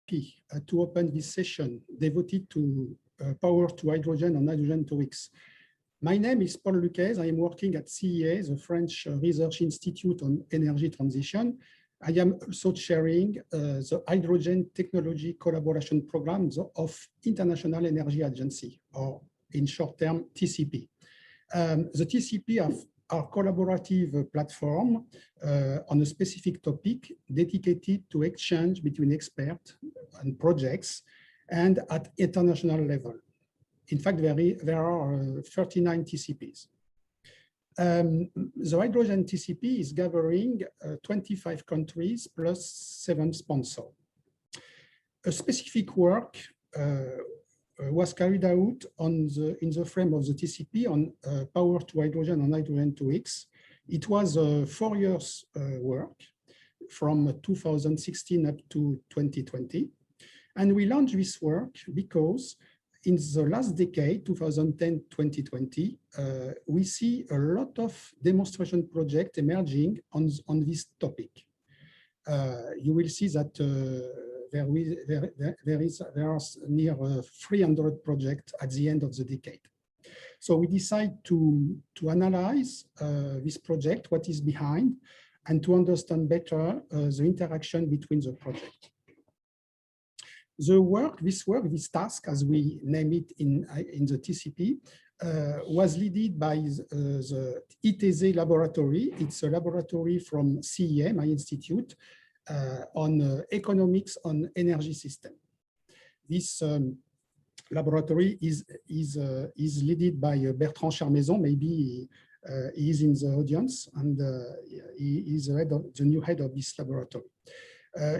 happy to open this session devoted to power to hydrogen and hydrogen to X. My name is Paul Lucchese. I am working at CEA, the French Research Institute on Energy Transition. I am also chairing the Hydrogen Technology Collaboration Programs of International Energy Agency, or in short term, TCP. The TCP are collaborative platform on a specific topic dedicated to exchange between experts and projects and at international level. In fact, there are 39 TCPs. The hydrogen TCP is gathering 25 countries plus 7 sponsors. A specific work was carried out in the frame of the TCP on power to hydrogen and hydrogen to X. It was a 4 years work from 2016 up to 2020. And we launched this work because in the last decade, 2010-2020, we see a lot of demonstration projects emerging on this topic. You will see that there are near 300 projects at the end of the decade. So we decide to analyze this project, what is behind, and to understand better the interaction between the projects. This task, as we name it in the TCP, was led by the ITZ laboratory. It's a laboratory from CEA, my institute, on economics on energy system. This laboratory is led by Bertrand Chermaison. Maybe he is in the audience, and he is the new head of this laboratory.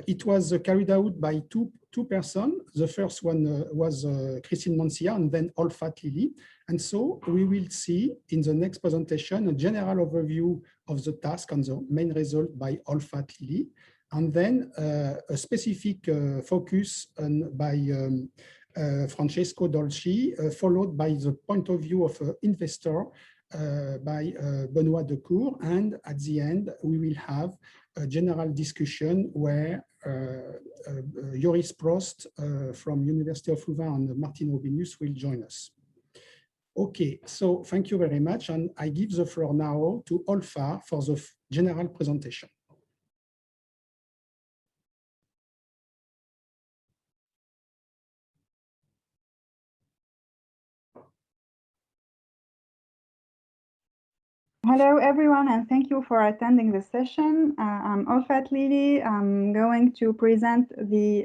It was carried out by two persons. The first one was Christine Mancia and then Olfa Tlili. And so we will see in the next presentation a general overview of the task and the main result by Olfa Tlili, and then a specific focus by Francesco Dolci, followed by the point of view of an investor by Benoit Decourt. And at the end, we will have a general discussion where Joris Prost from University of Louvain and Martin Robinius will join us. Okay, so thank you very much. And I give the floor now to Olfa for the general presentation. Hello, everyone, and thank you for attending this session. I'm Olfa Tlili. I'm going to present the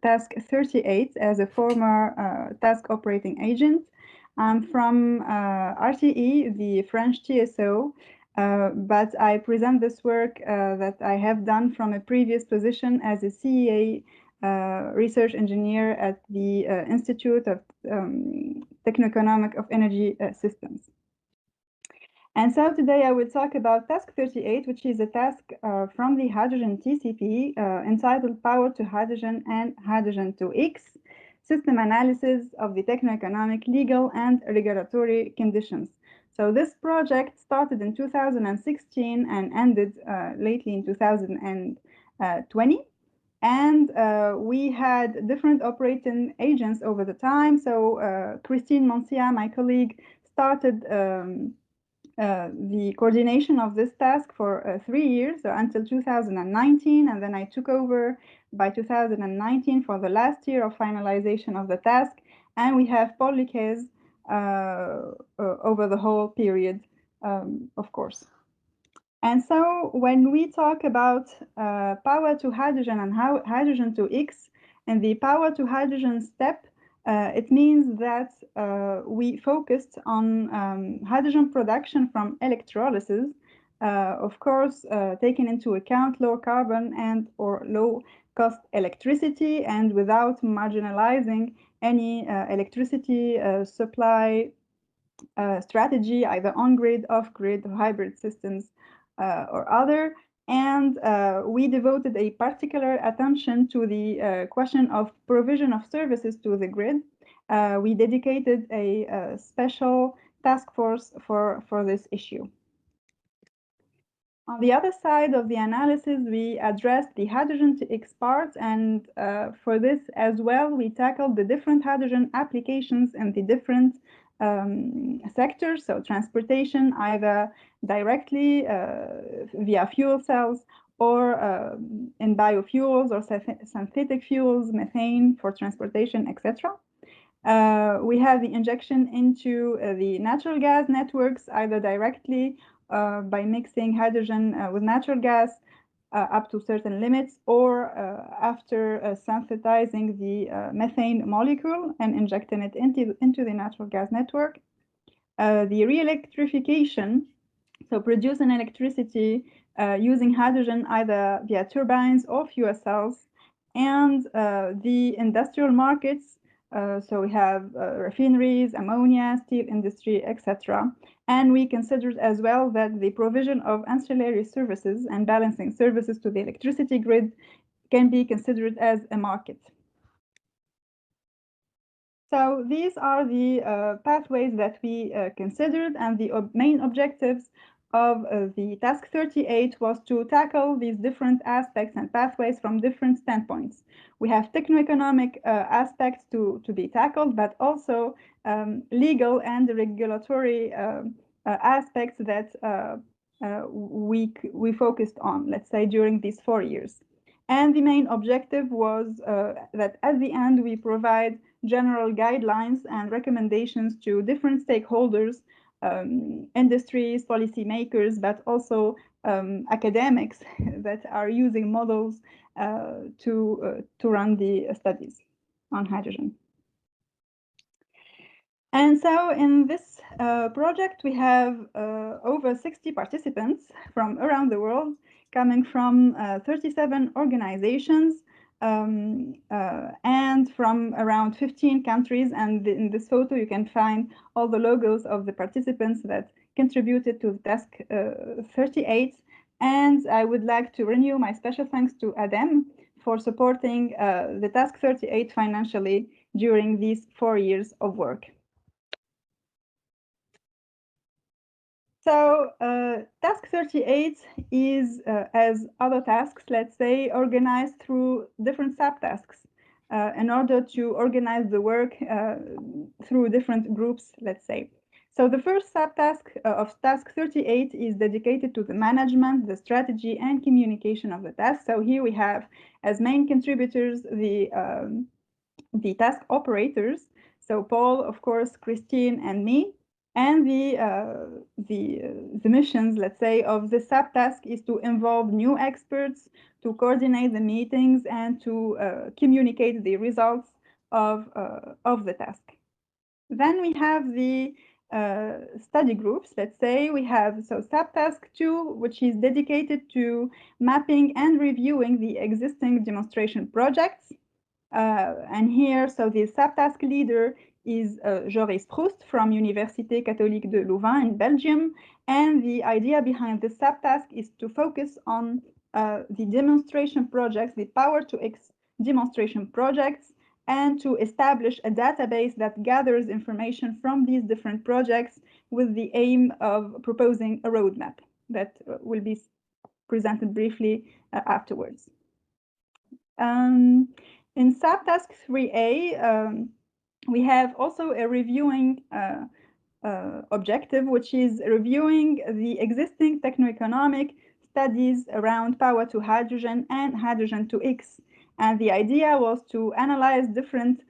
task 38 as a former task operating agent. I'm from RTE, the French TSO, but I present this work that I have done from a previous position as a CEA research engineer at the Institute of Techno-Economic of Energy Systems. And so today I will talk about task 38, which is a task from the hydrogen TCP entitled Power to Hydrogen and Hydrogen to X, System Analysis of the Techno-Economic, Legal and Regulatory Conditions. So this project started in 2016 and ended lately in 2020. And we had different operating agents over the time. So Christine Mancia, my colleague, started the coordination of this task for 3 years, so until 2019, and then I took over by 2019 for the last year of finalization of the task, and we have Paul Lucchese over the whole period, of course. And so when we talk about power to hydrogen and hydrogen to X, and the power to hydrogen step, it means that we focused on hydrogen production from electrolysis, of course, taking into account low carbon and or low cost electricity, and without marginalizing any electricity supply strategy, either on-grid, off-grid, hybrid systems, or other. And we devoted a particular attention to the question of provision of services to the grid. We dedicated a special task force for this issue. On the other side of the analysis, we addressed the hydrogen to X part, and for this as well, we tackled the different hydrogen applications in the different sectors, so transportation, either directly via fuel cells or in biofuels or synthetic fuels, methane for transportation, etc. We have the injection into the natural gas networks, either directly by mixing hydrogen with natural gas up to certain limits, or after synthesizing the methane molecule and injecting it into the natural gas network. The re-electrification, so producing electricity using hydrogen either via turbines or fuel cells, and the industrial markets. So we have refineries, ammonia, steel industry, etc. And we considered as well that the provision of ancillary services and balancing services to the electricity grid can be considered as a market. So these are the pathways that we considered, and the main objectives of the task 38 was to tackle these different aspects and pathways from different standpoints. We have techno-economic aspects to be tackled, but also legal and regulatory aspects that we focused on, let's say, during these 4 years. And the main objective was that at the end we provide general guidelines and recommendations to different stakeholders, industries, policymakers, but also academics that are using models to run the studies on hydrogen. And so in this project, we have over 60 participants from around the world, coming from 37 organizations and from around 15 countries. And in this photo, you can find all the logos of the participants that contributed to task 38. And I would like to renew my special thanks to Adem for supporting the task 38 financially during these 4 years of work. So task 38 is, as other tasks, let's say, organized through different subtasks in order to organize the work through different groups, let's say. So the first subtask of task 38 is dedicated to the management, the strategy, and communication of the task. So here we have as main contributors the task operators. So Paul, of course, Christine, and me. And the missions, let's say, of the subtask is to involve new experts, to coordinate the meetings, and to communicate the results of the task. Then we have the study groups. Let's say we have subtask 2, which is dedicated to mapping and reviewing the existing demonstration projects. And here, so the subtask leader is Joris Proust from Université Catholique de Louvain in Belgium. And the idea behind this subtask is to focus on the demonstration projects, the Power-to-X demonstration projects, and to establish a database that gathers information from these different projects with the aim of proposing a roadmap that will be presented briefly afterwards. In subtask 3A, we have also a reviewing objective, which is reviewing the existing techno-economic studies around power to hydrogen and hydrogen to X. And the idea was to analyze different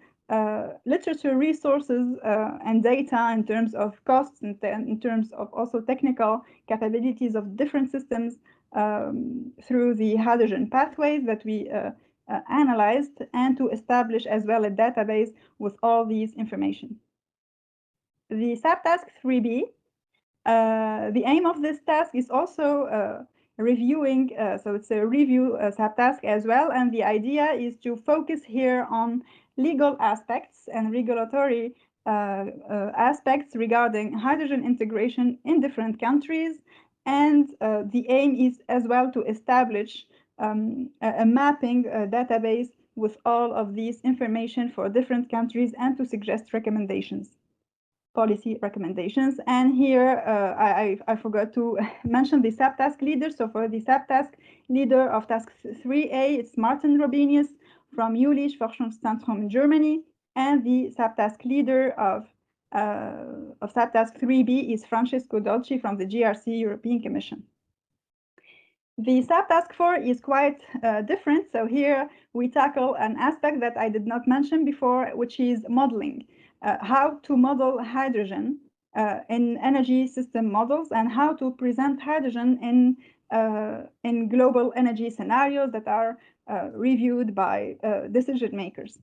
literature resources and data in terms of costs and in terms of also technical capabilities of different systems through the hydrogen pathways that we analyzed, and to establish as well a database with all these information. The subtask 3B, the aim of this task is also reviewing, so it's a review subtask as well, and the idea is to focus here on legal aspects and regulatory aspects regarding hydrogen integration in different countries, and the aim is as well to establish a mapping database with all of these information for different countries and to suggest recommendations. policy recommendations. And here I forgot to mention the subtask leader. So for the subtask leader of task 3A, it's Martin Robinius from Jülich Forschungszentrum in Germany, and the subtask leader of subtask 3B is Francesco Dolci from the GRC European Commission. The subtask 4 is quite different. So here we tackle an aspect that I did not mention before, which is modeling. How to model hydrogen in energy system models, and how to present hydrogen in global energy scenarios that are reviewed by decision makers.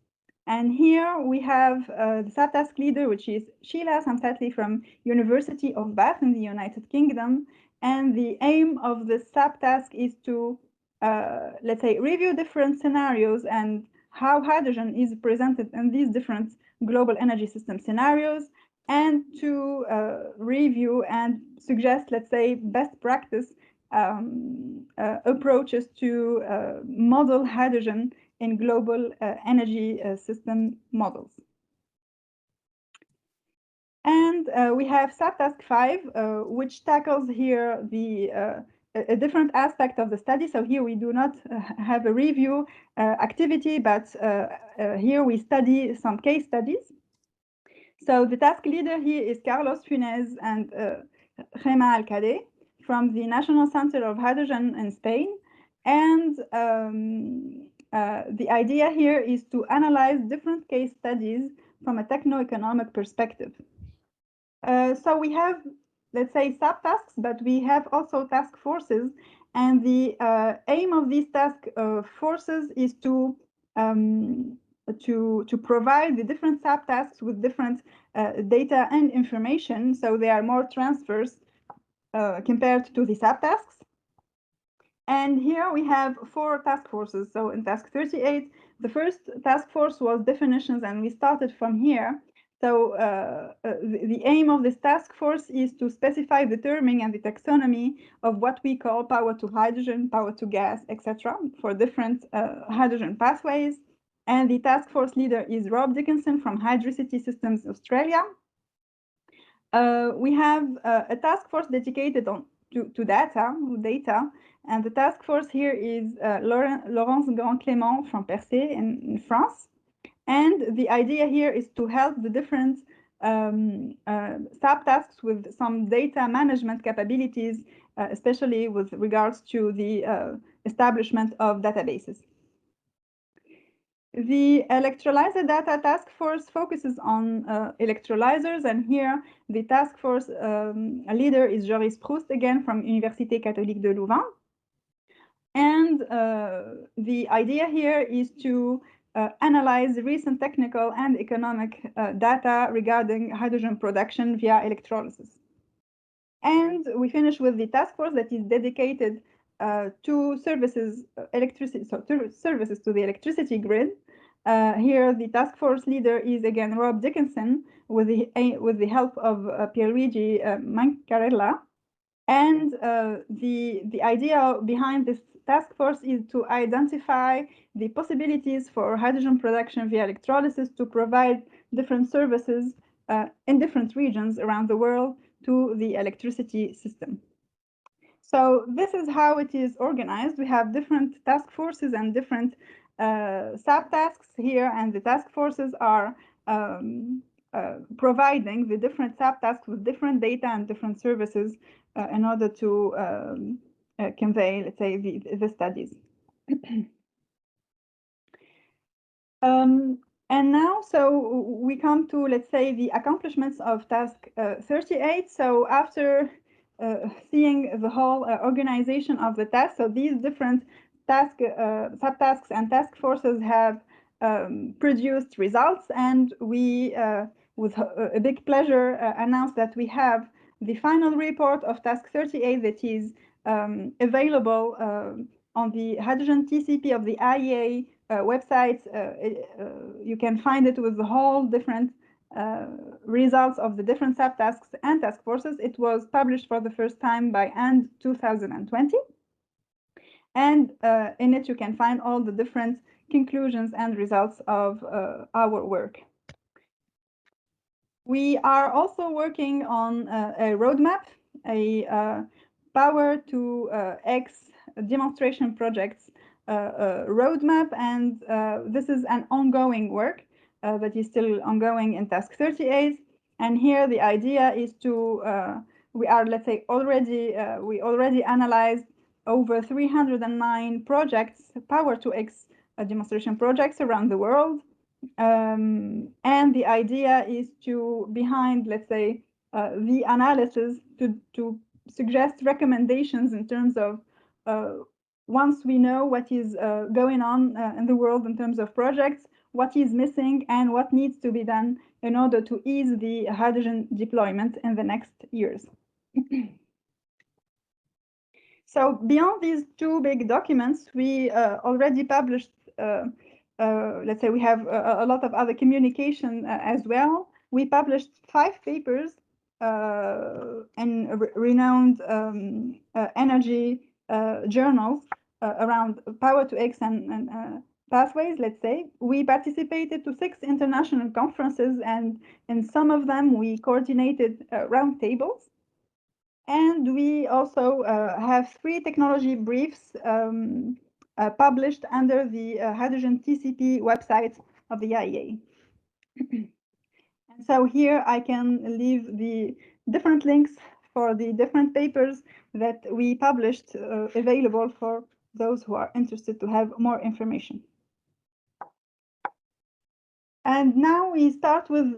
And here we have the subtask leader, which is Sheila Samsatli from University of Bath in the United Kingdom. And the aim of the subtask is to, let's say, review different scenarios and how hydrogen is presented in these different global energy system scenarios, and to review and suggest, let's say, best practice approaches to model hydrogen in global energy system models. And we have subtask 5, which tackles here a different aspect of the study. So here we do not have a review activity, but here we study some case studies. So the task leader here is Carlos Funes and Gema Alcade from the National Center of Hydrogen in Spain. And the idea here is to analyze different case studies from a techno-economic perspective. So we have, let's say, subtasks, but we have also task forces. And the aim of these task forces is to provide the different subtasks with different data and information, so they are more transverse compared to the subtasks. And here we have 4 task forces. So in task 38, the first task force was definitions, and we started from here. So the aim of this task force is to specify the terming and the taxonomy of what we call power to hydrogen, power to gas, etc., for different hydrogen pathways. And the task force leader is Rob Dickinson from Hydricity Systems Australia. We have a task force dedicated to data, and the task force here is Laurence Grand-Clément from Percé in France. And the idea here is to help the different subtasks with some data management capabilities, especially with regards to the establishment of databases. The electrolyzer data task force focuses on electrolyzers, and here the task force leader is Joris Proust, again from Université Catholique de Louvain. And the idea here is to analyze recent technical and economic data regarding hydrogen production via electrolysis. And we finish with the task force that is dedicated to services, services to the electricity grid. Here, the task force leader is again Rob Dickinson, with the help of Pierluigi Mancarella. And the idea behind this task force is to identify the possibilities for hydrogen production via electrolysis to provide different services in different regions around the world to the electricity system. So this is how it is organized. We have different task forces and different subtasks here, and the task forces are providing the different subtasks with different data and different services in order to convey, let's say, the studies. And now, so we come to, let's say, the accomplishments of task 38. So after seeing the whole organization of the task, so these different subtasks and task forces have produced results, and we, with a big pleasure, announce that we have the final report of task 38 that is available on the hydrogen TCP of the IEA website. You can find it with the whole different results of the different subtasks and task forces. It was published for the first time by end 2020. And in it, you can find all the different conclusions and results of our work. We are also working on a roadmap, a power to X demonstration projects roadmap, and this is an ongoing work that is still ongoing in task 38. And here the idea is to we are, let's say, we already analyzed over 309 projects, power to X demonstration projects around the world. And the idea is to, behind, let's say, the analysis, to suggest recommendations in terms of once we know what is going on in the world in terms of projects, what is missing and what needs to be done in order to ease the hydrogen deployment in the next years. So beyond these two big documents, we already published let's say we have a lot of other communication as well. We published 5 papers in renowned energy journals around power to X and pathways, let's say. We participated to 6 international conferences, and in some of them we coordinated roundtables. And we also have 3 technology briefs published under the Hydrogen TCP website of the IEA. And so here I can leave the different links for the different papers that we published available for those who are interested to have more information. And now we start with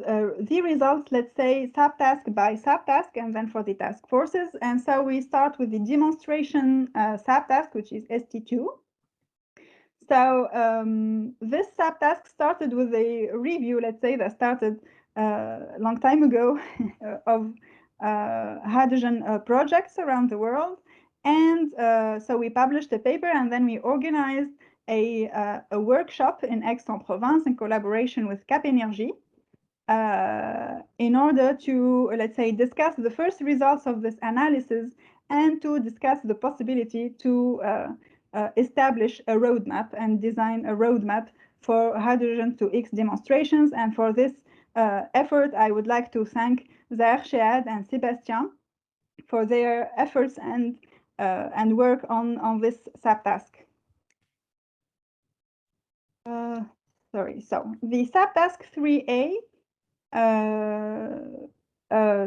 the results, let's say, subtask by subtask, and then for the task forces. And so we start with the demonstration subtask, which is ST2. So this subtask started with a review, let's say, that started a long time ago of hydrogen projects around the world. And so we published a paper, and then we organized a workshop in Aix-en-Provence in collaboration with Cap Énergie in order to, let's say, discuss the first results of this analysis and to discuss the possibility to establish a roadmap and design a roadmap for hydrogen to X demonstrations. And for this effort, I would like to thank Zahir Shead and Sébastien for their efforts and work on this subtask. Sorry, so the subtask 3A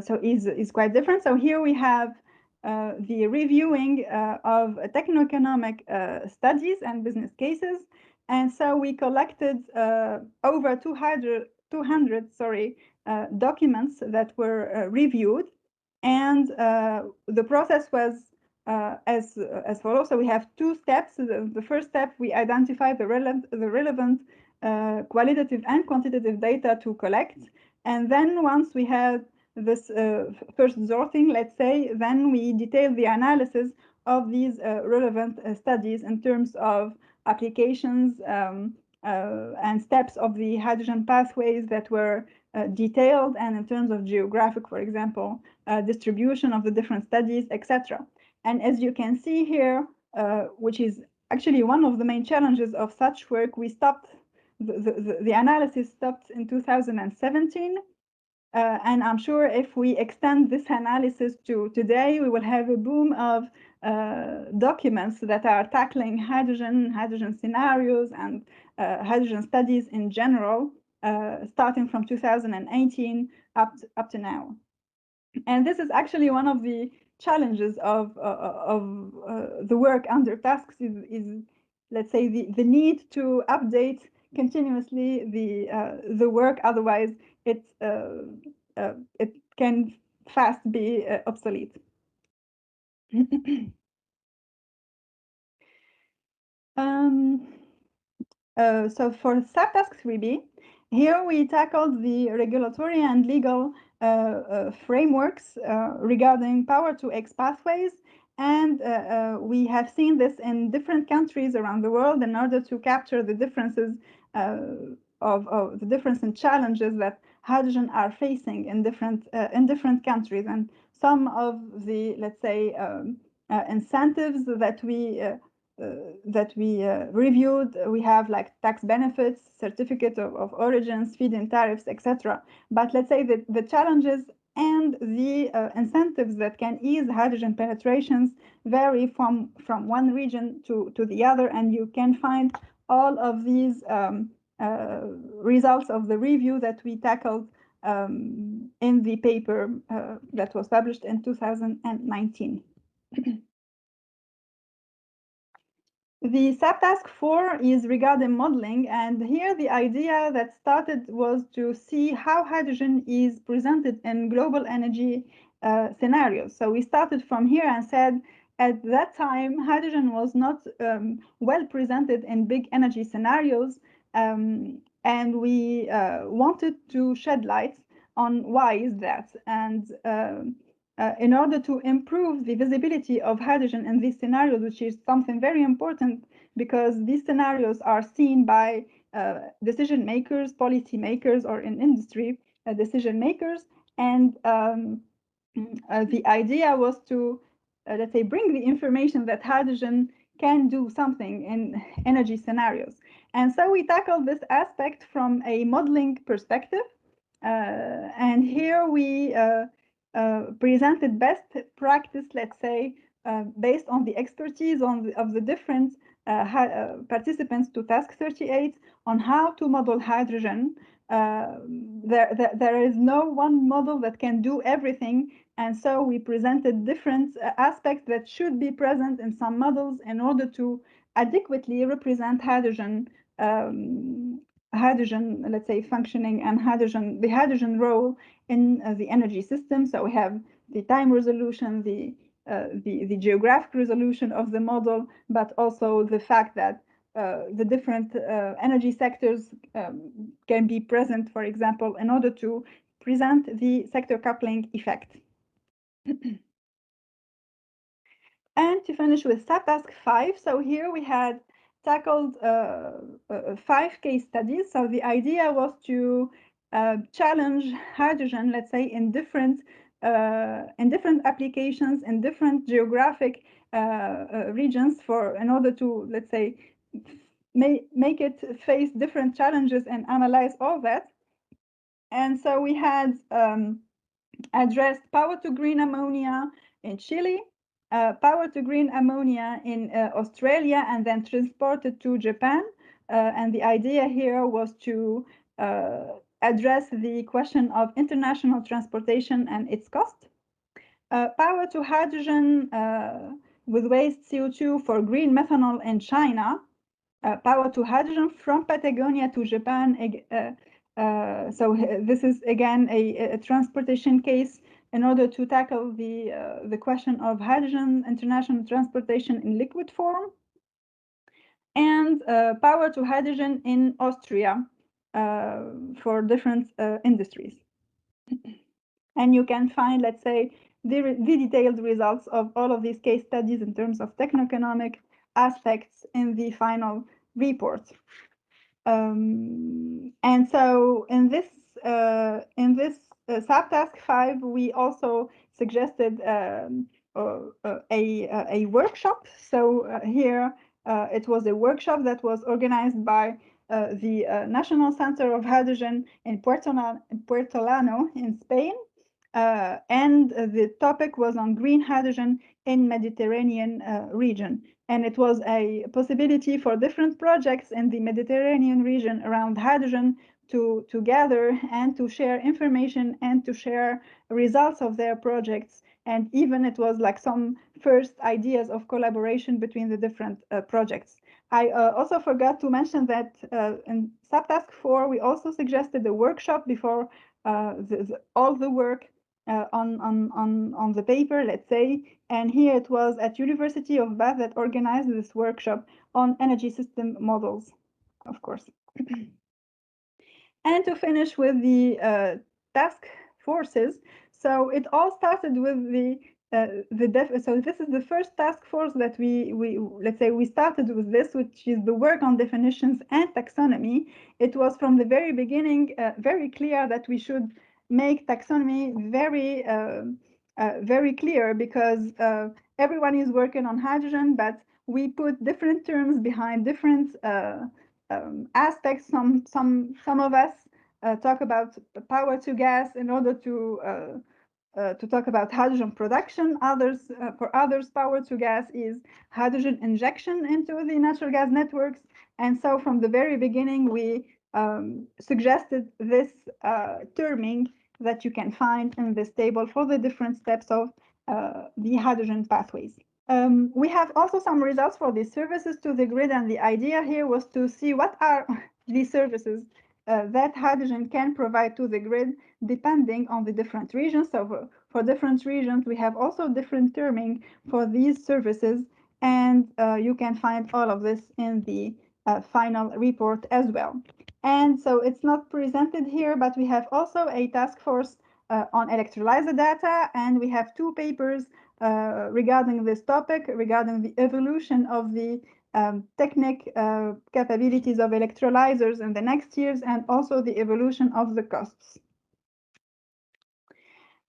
so is quite different. So here we have the reviewing of techno-economic studies and business cases. And so we collected over 200 documents that were reviewed. And the process was as follows. So we have 2 steps. The first step, we identify the relevant qualitative and quantitative data to collect. And then once we had this first sorting, let's say, then we detail the analysis of these relevant studies in terms of applications and steps of the hydrogen pathways that were detailed, and in terms of geographic, for example, distribution of the different studies, etc. And as you can see here, which is actually one of the main challenges of such work, we stopped, the analysis stopped in 2017. And I'm sure if we extend this analysis to today, we will have a boom of documents that are tackling hydrogen scenarios and hydrogen studies in general, starting from 2018 up to now. And this is actually one of the challenges of the work under tasks is let's say, the need to update continuously the work. Otherwise, it can fast be obsolete. So for subtask 3B, here we tackled the regulatory and legal frameworks regarding power to X pathways. And we have seen this in different countries around the world in order to capture the differences of the difference in challenges that hydrogen are facing in different countries. And some of the, let's say, incentives that we reviewed, we have like tax benefits, certificate of origins, feed-in tariffs, etc. But let's say that the challenges and the incentives that can ease hydrogen penetrations vary from one region to the other, and you can find all of these results of the review that we tackled in the paper that was published in 2019. The subtask 4 is regarding modeling, and here the idea that started was to see how hydrogen is presented in global energy scenarios. So we started from here and said at that time hydrogen was not well presented in big energy scenarios, and we wanted to shed light on why is that. And in order to improve the visibility of hydrogen in these scenarios, which is something very important because these scenarios are seen by decision makers, policy makers, or in industry decision makers. And the idea was to, let's say, bring the information that hydrogen can do something in energy scenarios. And so we tackled this aspect from a modeling perspective. And here we presented best practice, let's say, based on the expertise of the different participants to task 38 on how to model hydrogen. There is no one model that can do everything, and so we presented different aspects that should be present in some models in order to adequately represent hydrogen, let's say, functioning and the hydrogen role in the energy system. So we have the time resolution, the geographic resolution of the model, but also the fact that the different energy sectors can be present, for example, in order to present the sector coupling effect. And to finish with subtask 5, so here we had tackled 5 case studies. So the idea was to challenge hydrogen, let's say, in different applications, in different geographic regions, in order to, let's say, make it face different challenges and analyze all that. And so we had addressed power to green ammonia in Chile, power to green ammonia in Australia, and then transported to Japan. And the idea here was to address the question of international transportation and its cost. Power to hydrogen with waste CO2 for green methanol in China. Power to hydrogen from Patagonia to Japan. So this is again a transportation case in order to tackle the question of hydrogen international transportation in liquid form, and power to hydrogen in Austria for different industries. And you can find, let's say, the detailed results of all of these case studies in terms of techno-economic aspects in the final report. And so in this subtask 5, we also suggested a workshop. So here it was a workshop that was organized by the National Center of Hydrogen in Puertolano in Spain. And the topic was on green hydrogen in Mediterranean region. And it was a possibility for different projects in the Mediterranean region around hydrogen to gather and to share information and to share results of their projects. And even it was like some first ideas of collaboration between the different projects. I also forgot to mention that in subtask 4, we also suggested a workshop before all the work on the paper, let's say, and here it was at University of Bath that organized this workshop on energy system models, of course. And to finish with the task forces, so it all started with so this is the first task force that let's say we started with this, which is the work on definitions and taxonomy. It was from the very beginning very clear that we should make taxonomy very clear, because everyone is working on hydrogen, but we put different terms behind different aspects. Some of us talk about power to gas in order to talk about hydrogen production. Others, for others, power to gas is hydrogen injection into the natural gas networks. And so from the very beginning, we suggested this terming that you can find in this table for the different steps of the hydrogen pathways. We have also some results for the services to the grid, and the idea here was to see what are the services that hydrogen can provide to the grid depending on the different regions. So for different regions, we have also different terming for these services, and you can find all of this in the final report as well. And so it's not presented here, but we have also a task force on electrolyzer data, and we have 2 papers regarding this topic, regarding the evolution of the technical capabilities of electrolyzers in the next years, and also the evolution of the costs.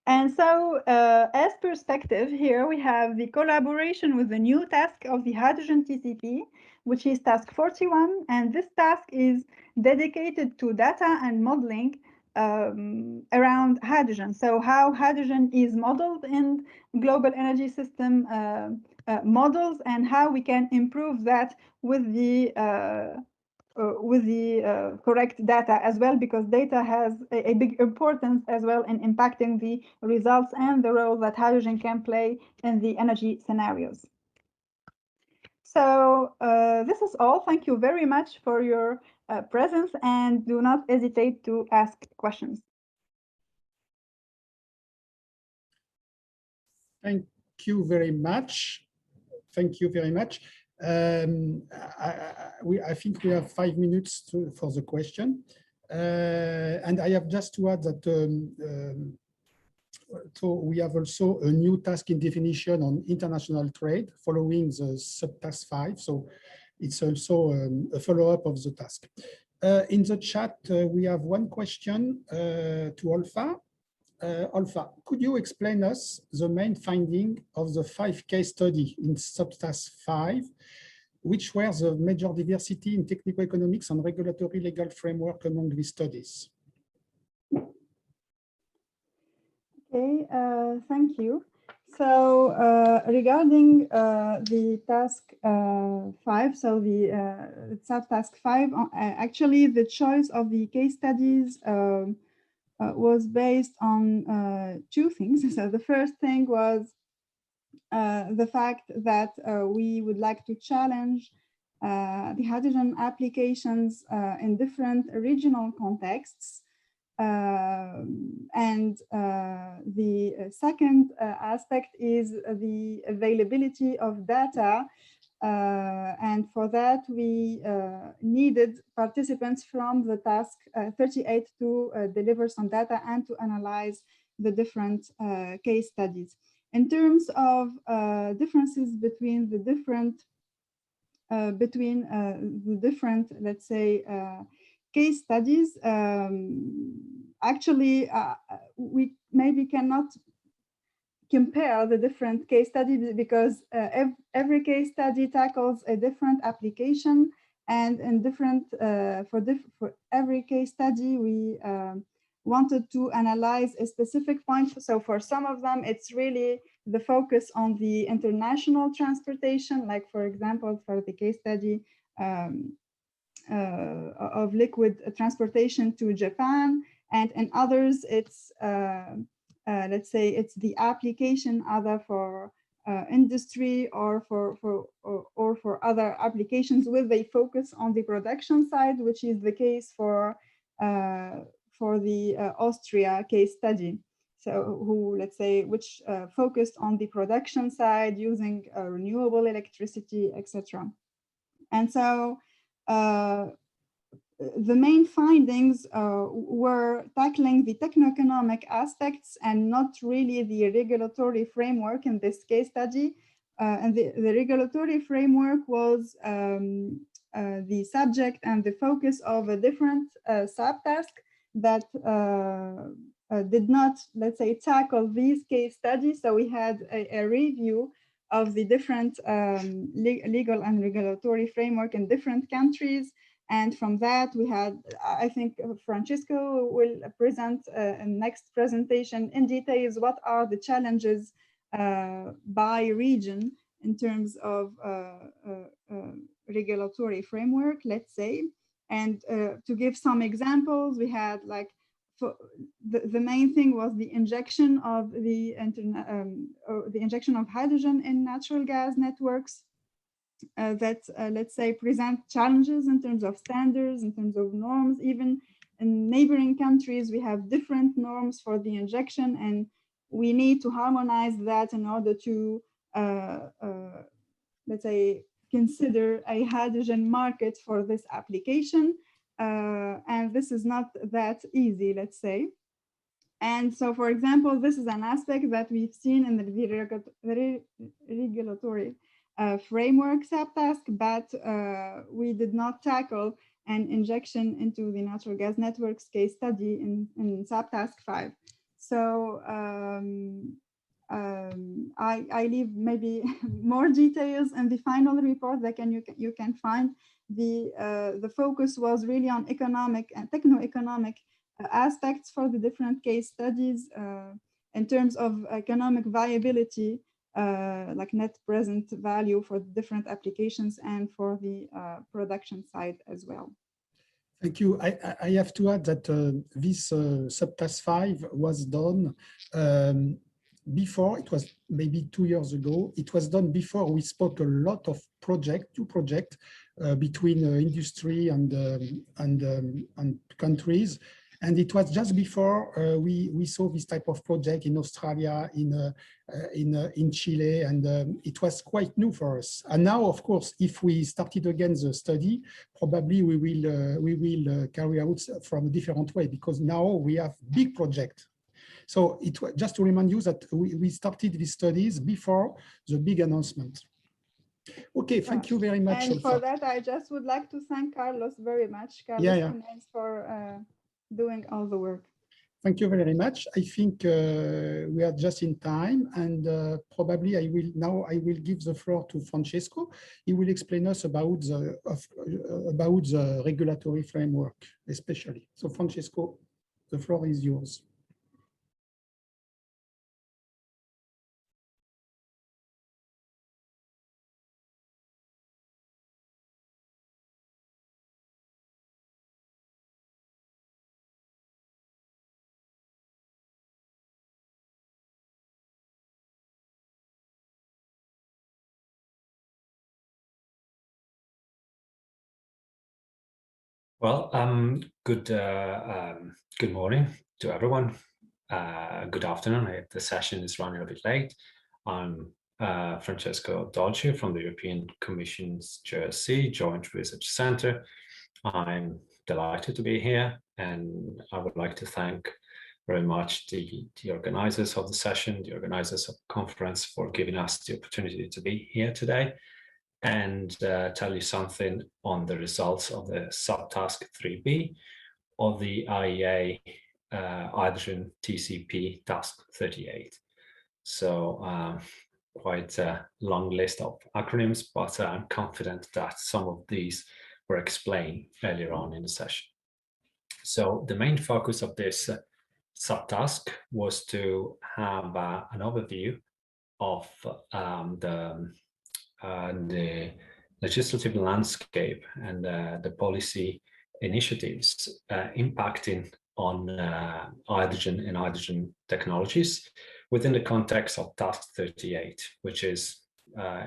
And so as perspective here, we have the collaboration with the new task of the hydrogen TCP, which is task 41. And this task is dedicated to data and modeling around hydrogen. So how hydrogen is modeled in global energy system models, and how we can improve that with the correct data as well, because data has a big importance as well in impacting the results and the role that hydrogen can play in the energy scenarios. So this is all. Thank you very much for your presence, and do not hesitate to ask questions. Thank you very much. Thank you very much. I think we have 5 minutes for the question. And I have just to add that so we have also a new task in definition on international trade following the subtask 5. So it's also a follow-up of the task. In the chat, we have one question to Olfa. Olfa, could you explain us the main finding of the 5 case study in subtask 5, which were the major diversity in technical economics and regulatory legal framework among these studies? Okay, thank you. So regarding the task 5, so the subtask 5, actually the choice of the case studies was based on 2 things. So the first thing was the fact that we would like to challenge the hydrogen applications in different regional contexts. And the second aspect is the availability of data. And for that, we needed participants from the task 38 to deliver some data and to analyze the different case studies. In terms of differences between the different, let's say, case studies, actually, we maybe cannot compare the different case studies because every case study tackles a different application, and in different for every case study we wanted to analyze a specific point. So for some of them, it's really the focus on the international transportation, like for example, for the case study of liquid transportation to Japan, and in others, it's let's say it's the application either for industry or for other applications with a focus on the production side, which is the case for the Austria case study. So who, let's say, which focused on the production side using renewable electricity, etc. And so the main findings were tackling the techno-economic aspects and not really the regulatory framework in this case study. And the regulatory framework was the subject and the focus of a different subtask that did not, let's say, tackle these case studies. So we had a review of the different legal and regulatory framework in different countries. And from that, we had, I think Francesco will present a next presentation in details what are the challenges by region in terms of regulatory framework, let's say. And to give some examples, we had like, the main thing was the injection of the injection of hydrogen in natural gas networks that, let's say, present challenges in terms of standards, in terms of norms. Even in neighboring countries, we have different norms for the injection, and we need to harmonize that in order to, let's say, consider a hydrogen market for this application. And this is not that easy, let's say. And so, for example, this is an aspect that we've seen in the regulatory framework subtask, but we did not tackle an injection into the natural gas networks case study in subtask 5. So I leave maybe more details in the final report that you can find. The focus was really on economic and techno-economic aspects for the different case studies in terms of economic viability, like net present value for different applications and for the production side as well. Thank you. I have to add that this subtask 5 was done before. It was maybe 2 years ago. It was done before we spoke a lot of two projects between industry and countries. And it was just before we saw this type of project in Australia, in Chile, and it was quite new for us. And now, of course, if we started again the study, probably we will carry out from a different way, because now we have big project. So it was just to remind you that we started these studies before the big announcement. Okay, thank you very much. And for that, I just would like to thank Carlos very much. Carlos for doing all the work. Thank you very much. I think we are just in time, and probably I will give the floor to Francesco. He will explain us about the regulatory framework, especially. So Francesco, the floor is yours. Well, good morning to everyone. Good afternoon. The session is running a bit late. I'm Francesco Dolci from the European Commission's JRC Joint Research Center. I'm delighted to be here, and I would like to thank very much the organizers of the session, the organizers of the conference, for giving us the opportunity to be here today and tell you something on the results of the subtask 3B of the IEA Hydrogen TCP task 38. So quite a long list of acronyms, but I'm confident that some of these were explained earlier on in the session. So the main focus of this subtask was to have an overview of the legislative landscape and the policy initiatives impacting on hydrogen and hydrogen technologies within the context of task 38, which is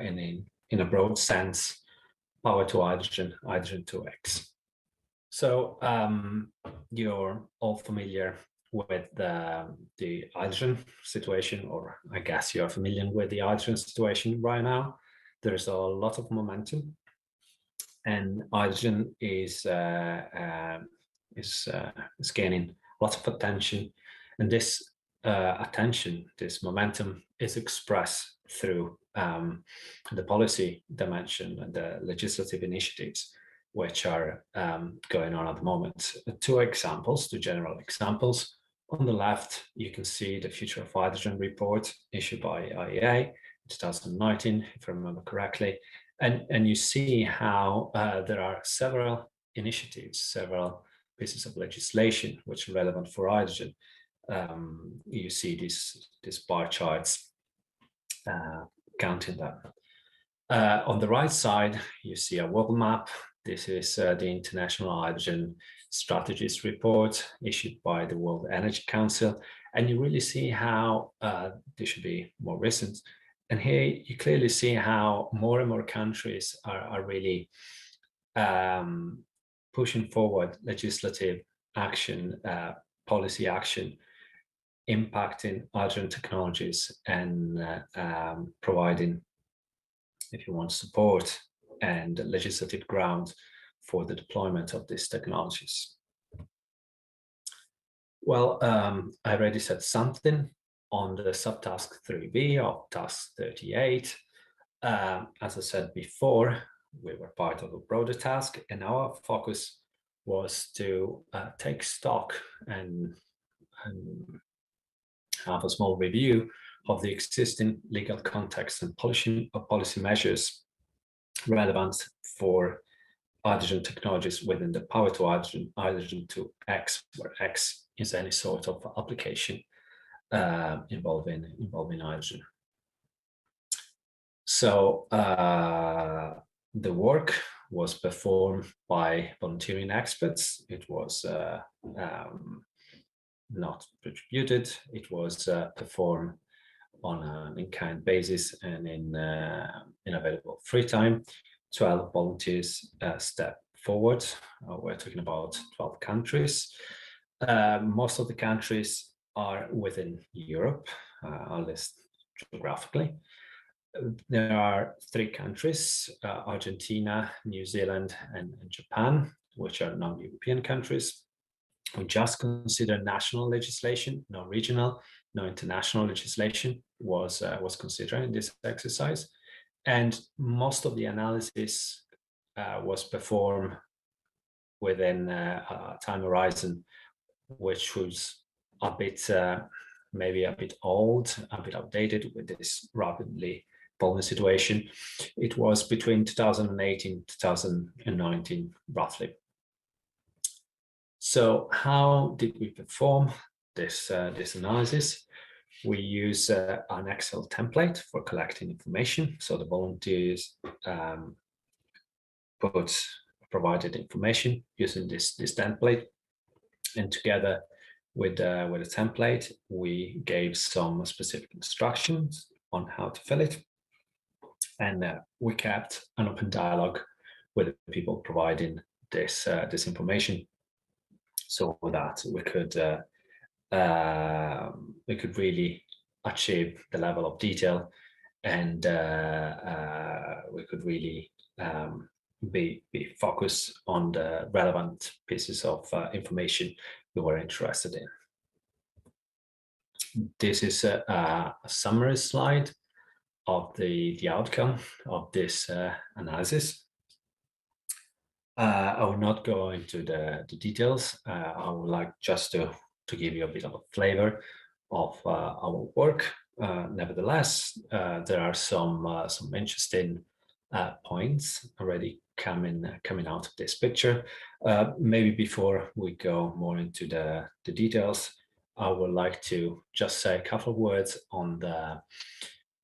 in a broad sense, power to hydrogen, hydrogen 2X. So you're all familiar with the hydrogen situation, or I guess you're familiar with the hydrogen situation right now. There's a lot of momentum, and hydrogen is gaining lots of attention, and this attention, this momentum, is expressed through the policy dimension and the legislative initiatives which are going on at the moment. Two general examples. On the left, you can see the Future of Hydrogen report issued by IEA in 2019, if I remember correctly. And you see how there are several initiatives, several pieces of legislation which are relevant for hydrogen. You see these bar charts counting them. On the right side, you see a world map. This is the International Hydrogen Strategies report issued by the World Energy Council. And you really see how this should be more recent. And here you clearly see how more and more countries are really pushing forward legislative action, policy action, impacting hydrogen technologies and providing, if you want, support and legislative ground for the deployment of these technologies. Well, I already said something on the subtask 3B of task 38. As I said before, we were part of a broader task, and our focus was to take stock and have a small review of the existing legal context and policy measures relevant for hydrogen technologies within the power to hydrogen, hydrogen to X, where X is any sort of application involving hydrogen. So the work was performed by volunteering experts. It was not retributed. It was performed on an in-kind basis and in available free time. 12 volunteers stepped forward. We're talking about 12 countries. Most of the countries are within Europe, at least geographically. There are 3 countries, Argentina, New Zealand, and Japan, which are non-European countries. We just consider national legislation, no regional, no international legislation was considered in this exercise. And most of the analysis was performed within a time horizon, which was a bit, maybe a bit old, a bit outdated with this rapidly evolving situation. It was between 2018 and 2019, roughly. So how did we perform this analysis? We use an Excel template for collecting information. So the volunteers provided information using this template, and together with the template, we gave some specific instructions on how to fill it, and we kept an open dialogue with the people providing this information, so that we could really achieve the level of detail, and we could really be focused on the relevant pieces of information we were interested in. This is a summary slide of the outcome of this analysis. I will not go into the details. I would like just to give you a bit of a flavor of our work. Nevertheless, there are some interesting points already coming out of this picture. Maybe before we go more into the details, I would like to just say a couple of words on the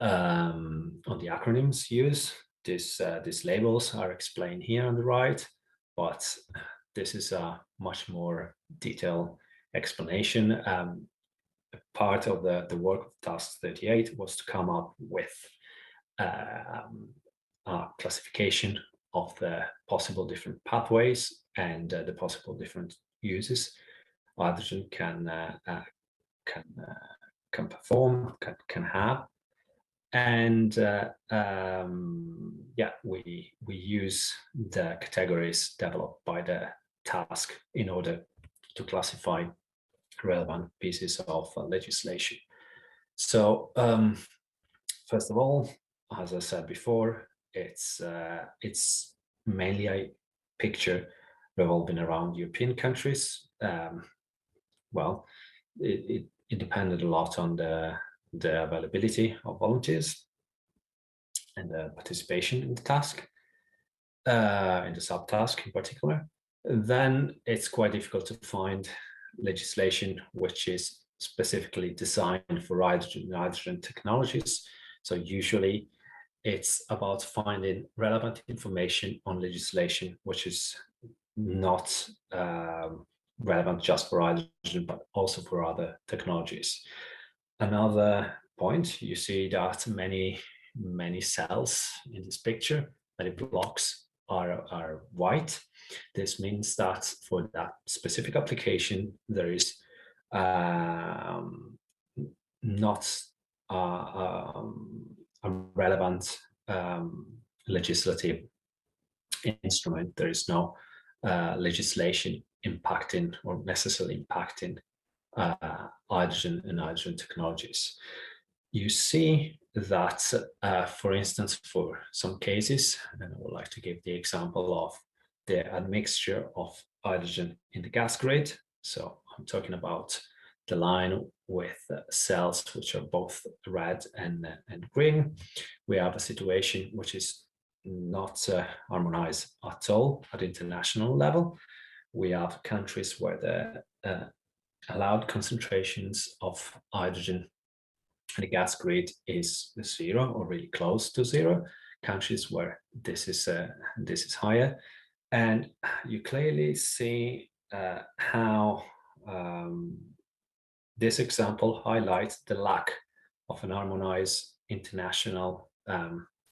acronyms used. These labels are explained here on the right, but this is a much more detailed explanation. Part of the work of task 38 was to come up with a classification of the possible different pathways and the possible different uses hydrogen can perform, can have. And yeah, we use the categories developed by the task in order to classify relevant pieces of legislation. So first of all, as I said before, it's mainly a picture revolving around European countries. Well, it depended a lot on the availability of volunteers and the participation in the task, in the subtask in particular. Then it's quite difficult to find legislation which is specifically designed for hydrogen technologies. So usually it's about finding relevant information on legislation which is not relevant just for hydrogen, but also for other technologies. Another point, you see that many cells in this picture, many blocks are white. This means that for that specific application, there is not a relevant legislative instrument. There is no legislation impacting or necessarily impacting hydrogen and hydrogen technologies. You see that, for instance, for some cases, and I would like to give the example of the admixture of hydrogen in the gas grid. So I'm talking about the line with cells which are both red and green. We have a situation which is not harmonized at all at international level. We have countries where the allowed concentrations of hydrogen in the gas grid is 0 or really close to 0. Countries where this is higher, and you clearly see how this example highlights the lack of an harmonized international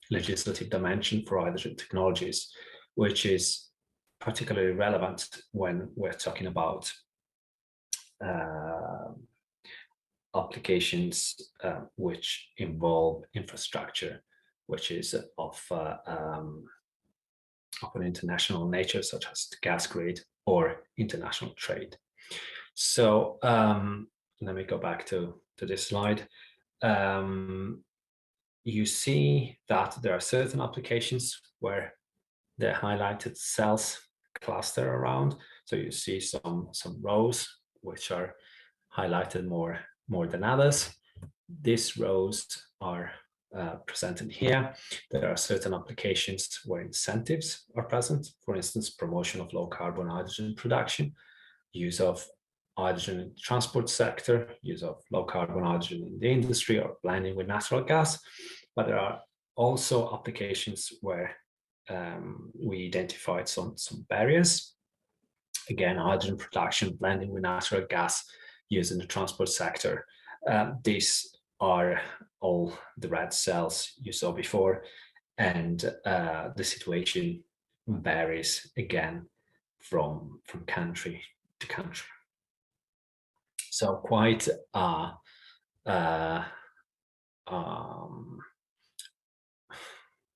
legislative dimension for hydrogen technologies, which is particularly relevant when we're talking about applications which involve infrastructure, which is of an international nature, such as the gas grid or international trade. So let me go back to this slide. You see that there are certain applications where the highlighted cells cluster around. So you see some rows which are highlighted more than others. These rows are presented here. There are certain applications where incentives are present. For instance, promotion of low carbon hydrogen production, use of hydrogen in the transport sector, use of low carbon hydrogen in the industry, or blending with natural gas. But there are also applications where we identified some barriers. Again, hydrogen production, blending with natural gas, used in the transport sector. These are all the red cells you saw before, and the situation varies again from country to country. So quite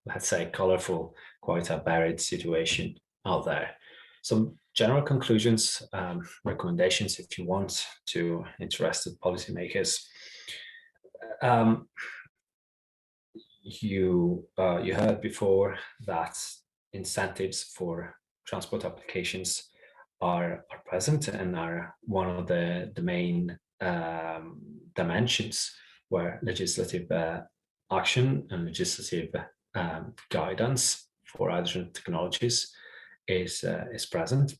let's say colorful, quite a varied situation out there. Some general conclusions, recommendations if you want to interested policymakers. You heard before that incentives for transport applications are present and are one of the main dimensions where legislative action and legislative guidance for hydrogen technologies is present.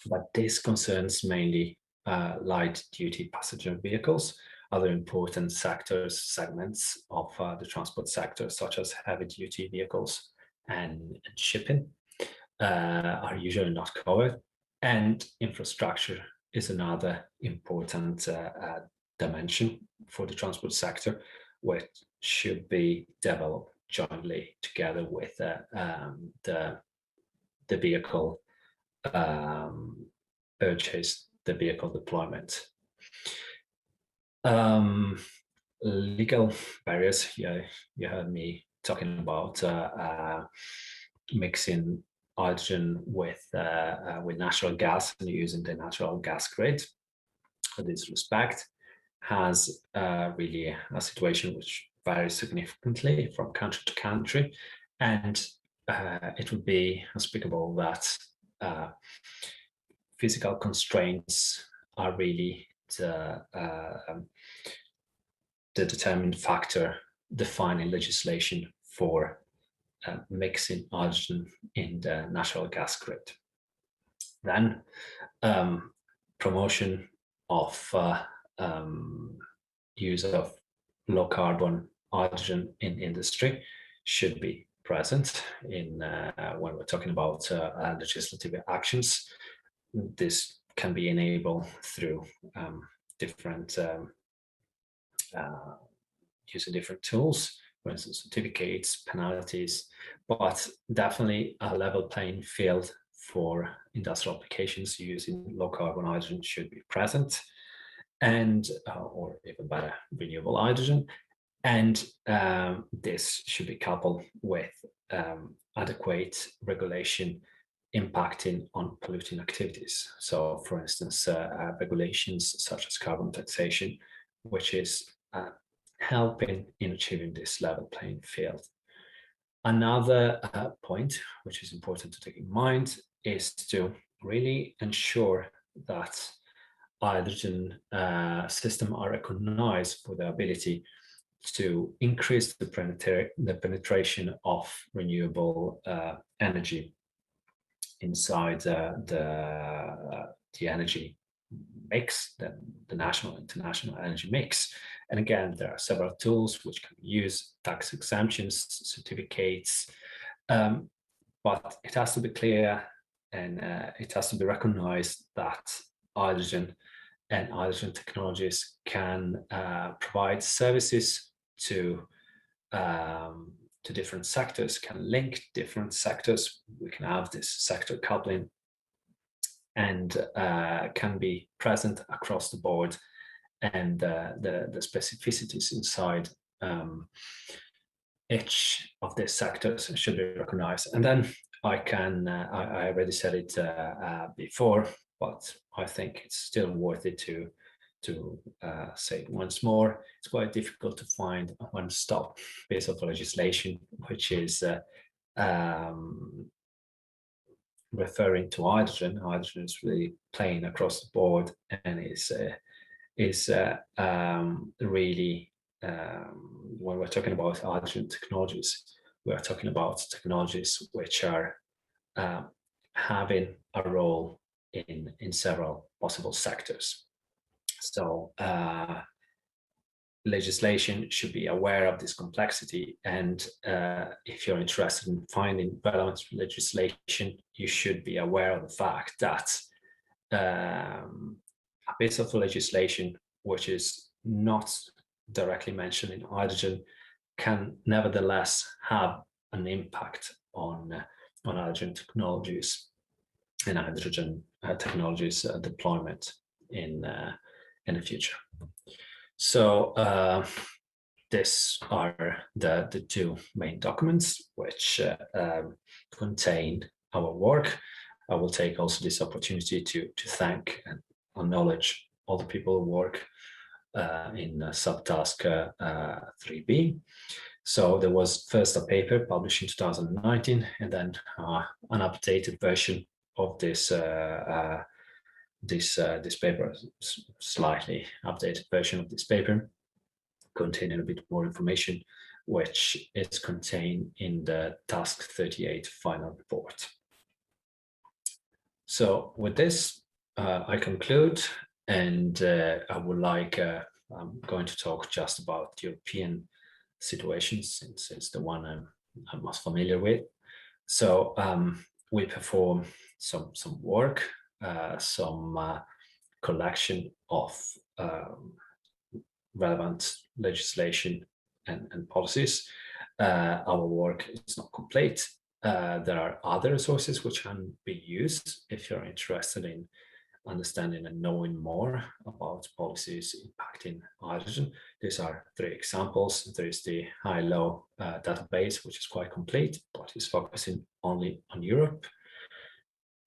But this concerns mainly light duty passenger vehicles. Other important segments of the transport sector, such as heavy duty vehicles and shipping, are usually not covered. And infrastructure is another important dimension for the transport sector, which should be developed jointly together with the vehicle purchase, the vehicle deployment. Legal barriers. You heard me talking about mixing hydrogen with natural gas and using the natural gas grid. In this respect, has really a situation which varies significantly from country to country, and it would be unspeakable that physical constraints are really the determined factor defining legislation for mixing hydrogen in the natural gas grid. Then promotion of use of low carbon hydrogen in industry should be present in when we're talking about legislative actions. This can be enabled through different using different tools, for instance, certificates, penalties, but definitely a level playing field for industrial applications using low carbon hydrogen should be present, and or even better, renewable hydrogen. And this should be coupled with adequate regulation impacting on polluting activities. So for instance, regulations such as carbon taxation, which is helping in achieving this level playing field. Another point, which is important to take in mind, is to really ensure that hydrogen systems are recognized for their ability to increase the penetration of renewable energy inside the energy mix, the national international energy mix. And again, there are several tools which can be used, tax exemptions, certificates, but it has to be clear and it has to be recognized that hydrogen and hydrogen technologies can provide services to different sectors, can link different sectors. We can have this sector coupling and can be present across the board, and the specificities inside each of these sectors should be recognized. And then I already said it before, but I think it's still worth it to say it once more. It's quite difficult to find a one-stop piece of legislation which is referring to hydrogen. Hydrogen is really playing across the board and is really, when we're talking about hydrogen technologies, we're talking about technologies which are having a role in several possible sectors. So legislation should be aware of this complexity, and if you're interested in finding relevant legislation, you should be aware of the fact that a piece of legislation which is not directly mentioned in hydrogen can nevertheless have an impact on hydrogen technologies and hydrogen technologies deployment in the future. So these are the two main documents which contain our work. I will take also this opportunity to thank and acknowledge all the people who work in subtask 3B. So there was first a paper published in 2019, and then an updated version of this paper, slightly updated version of this paper, containing a bit more information, which is contained in the task 38 final report. So with this, I conclude, and I would like, I'm going to talk just about the European situation, since it's the one I'm most familiar with. So we perform some work, some collection of relevant legislation and policies. Our work is not complete. There are other resources which can be used if you're interested in understanding and knowing more about policies impacting hydrogen. These are 3 examples. There is the high-low database, which is quite complete, but is focusing only on Europe.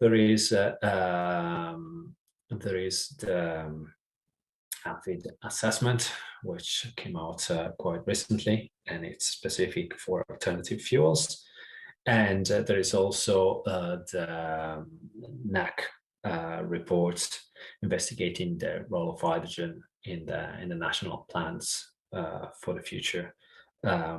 There is the AFID assessment, which came out quite recently, and it's specific for alternative fuels. And there is also the NAC reports investigating the role of hydrogen in the national plans for the future. By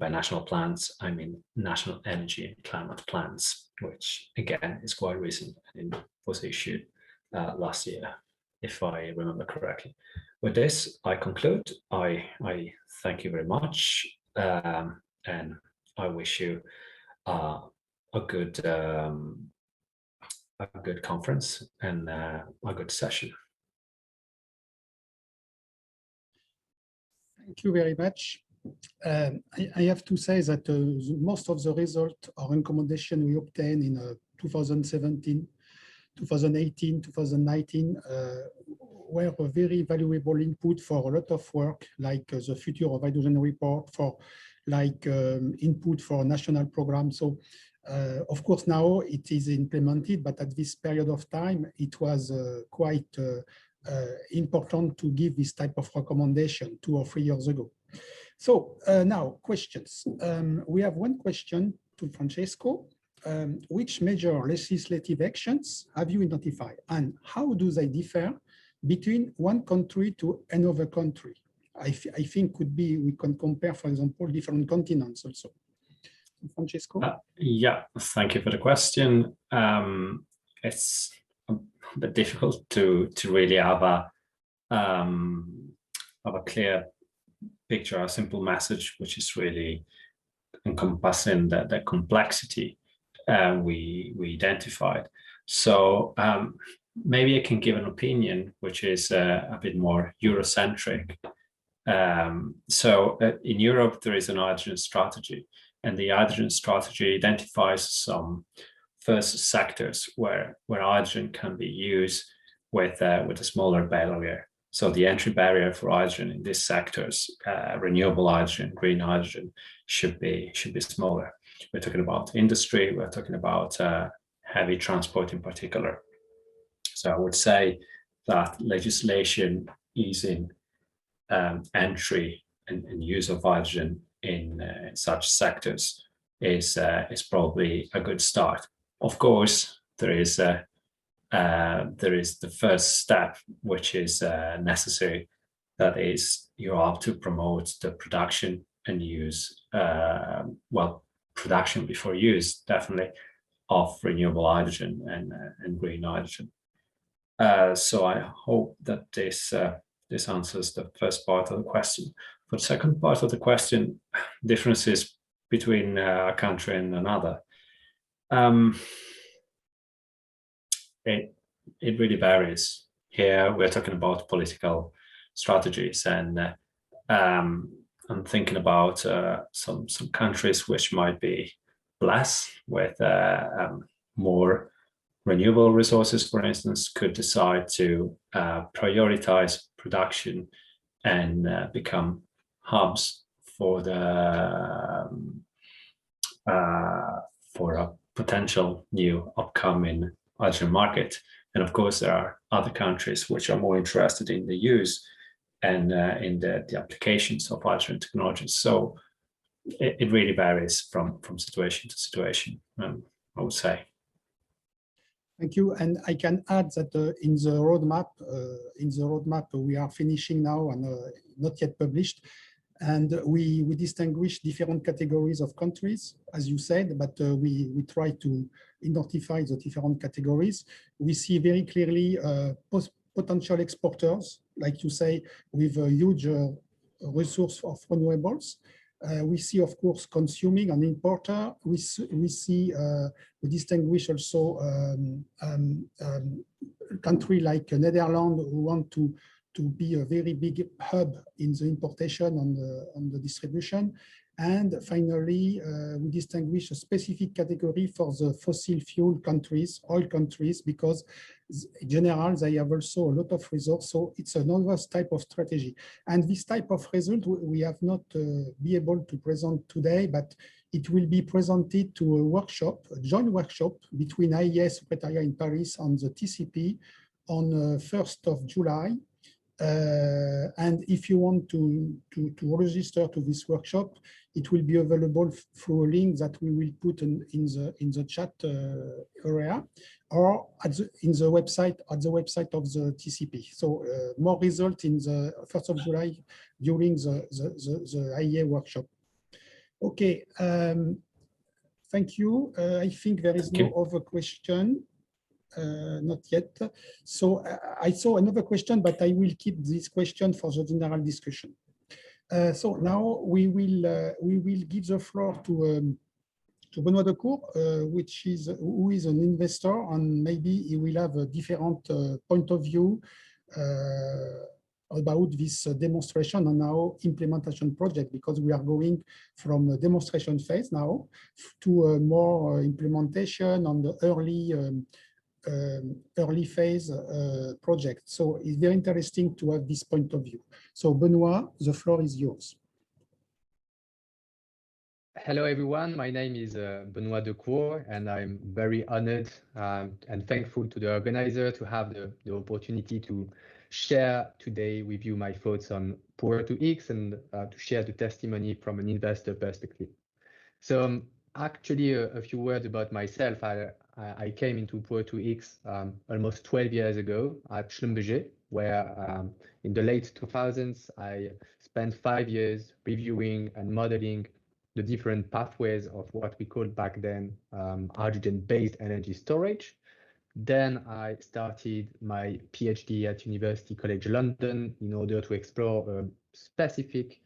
national plans, I mean national energy and climate plans, which again is quite recent and was issued last year, if I remember correctly. With this, I conclude. I thank you very much, and I wish you a good conference and a good session. Thank you very much. I have to say that most of the results or recommendation we obtained in 2017, 2018, 2019 were a very valuable input for a lot of work, like the future of hydrogen report, for like input for national programs. So of course now it is implemented, but at this period of time it was quite important to give this type of recommendation 2 or 3 years ago. So now questions. We have one question to Francesco. Which major legislative actions have you identified, and how do they differ between one country to another country? I think could be, we can compare, for example, different continents also. Francesco? Yeah, thank you for the question. It's a bit difficult to really have a clear picture, a simple message, which is really encompassing the complexity we identified. So maybe I can give an opinion which is a bit more Eurocentric. So in Europe, there is an hydrogen strategy, and the hydrogen strategy identifies some first sectors where hydrogen can be used with a smaller barrier. So the entry barrier for hydrogen in these sectors, renewable hydrogen, green hydrogen, should be smaller. We're talking about industry, we're talking about heavy transport in particular. So I would say that legislation easing entry and use of hydrogen in such sectors is probably a good start. Of course, there is the first step, which is necessary. That is, you have to promote the production and use, production before use, definitely, of renewable hydrogen and green hydrogen. So I hope that this answers the first part of the question. For the second part of the question, differences between a country and another. It really varies. Here we're talking about political strategies, and I'm thinking about some countries which might be blessed with more renewable resources, for instance, could decide to prioritize production and become hubs for a potential new upcoming hydrogen market. And of course, there are other countries which are more interested in the use and in the applications of hydrogen technologies. So it really varies from situation to situation, I would say. Thank you. And I can add that in the roadmap we are finishing now and not yet published, and we distinguish different categories of countries, as you said, but we try to identify the different categories. We see very clearly potential exporters, like you say, with a huge resource of renewables. We see, of course, consuming an importer. We distinguish also country like Netherlands who want to be a very big hub in the importation on the distribution. And finally, we distinguish a specific category for the fossil fuel countries, oil countries, because in general, they have also a lot of resources. So it's another type of strategy. And this type of result, we have not be able to present today, but it will be presented to a workshop, a joint workshop between IEA Secretariat in Paris and the TCP on 1st of July. And if you want to register to this workshop, it will be available through a link that we will put in the chat area, or at the website of the TCP. So more results in the 1st of July during the IEA workshop. Okay, thank you. I think there is no other question. Not yet. So I saw another question, but I will keep this question for the general discussion. So now we will give the floor to Benoit Decourt, who is an investor, and maybe he will have a different point of view about this demonstration on our implementation project, because we are going from a demonstration phase now to a more implementation on the early phase project. So it's very interesting to have this point of view. So Benoit, the floor is yours. Hello, everyone. My name is Benoit Decourt, and I'm very honored and thankful to the organizer to have the opportunity to share today with you my thoughts on Power-to-X and to share the testimony from an investor perspective. So actually, a few words about myself. I came into Power-to-X almost 12 years ago at Schlumberger, where in the late 2000s, I spent 5 years reviewing and modeling the different pathways of what we called back then hydrogen-based energy storage. Then I started my PhD at University College London in order to explore a specific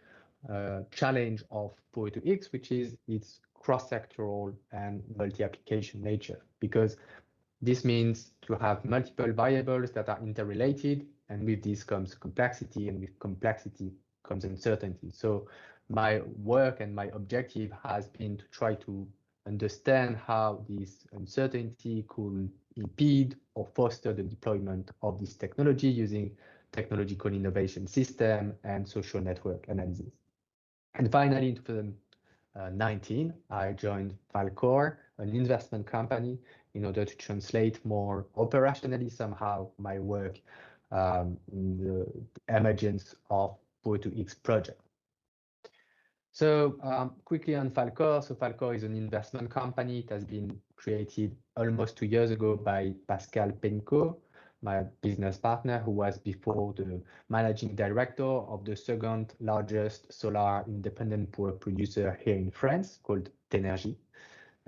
challenge of Power-to-X, which is its cross-sectoral and multi-application nature, because this means to have multiple variables that are interrelated, and with this comes complexity, and with complexity comes uncertainty. So my work and my objective has been to try to understand how this uncertainty could impede or foster the deployment of this technology using technological innovation system and social network analysis. And finally, in 2019, I joined Falkor, an investment company, in order to translate more operationally somehow my work in the emergence of Power-to-X project. So quickly on Falkor. So Falkor is an investment company. It has been created almost 2 years ago by Pascal Pencot, my business partner, who was before the managing director of the second largest solar independent power producer here in France, called Tenergy.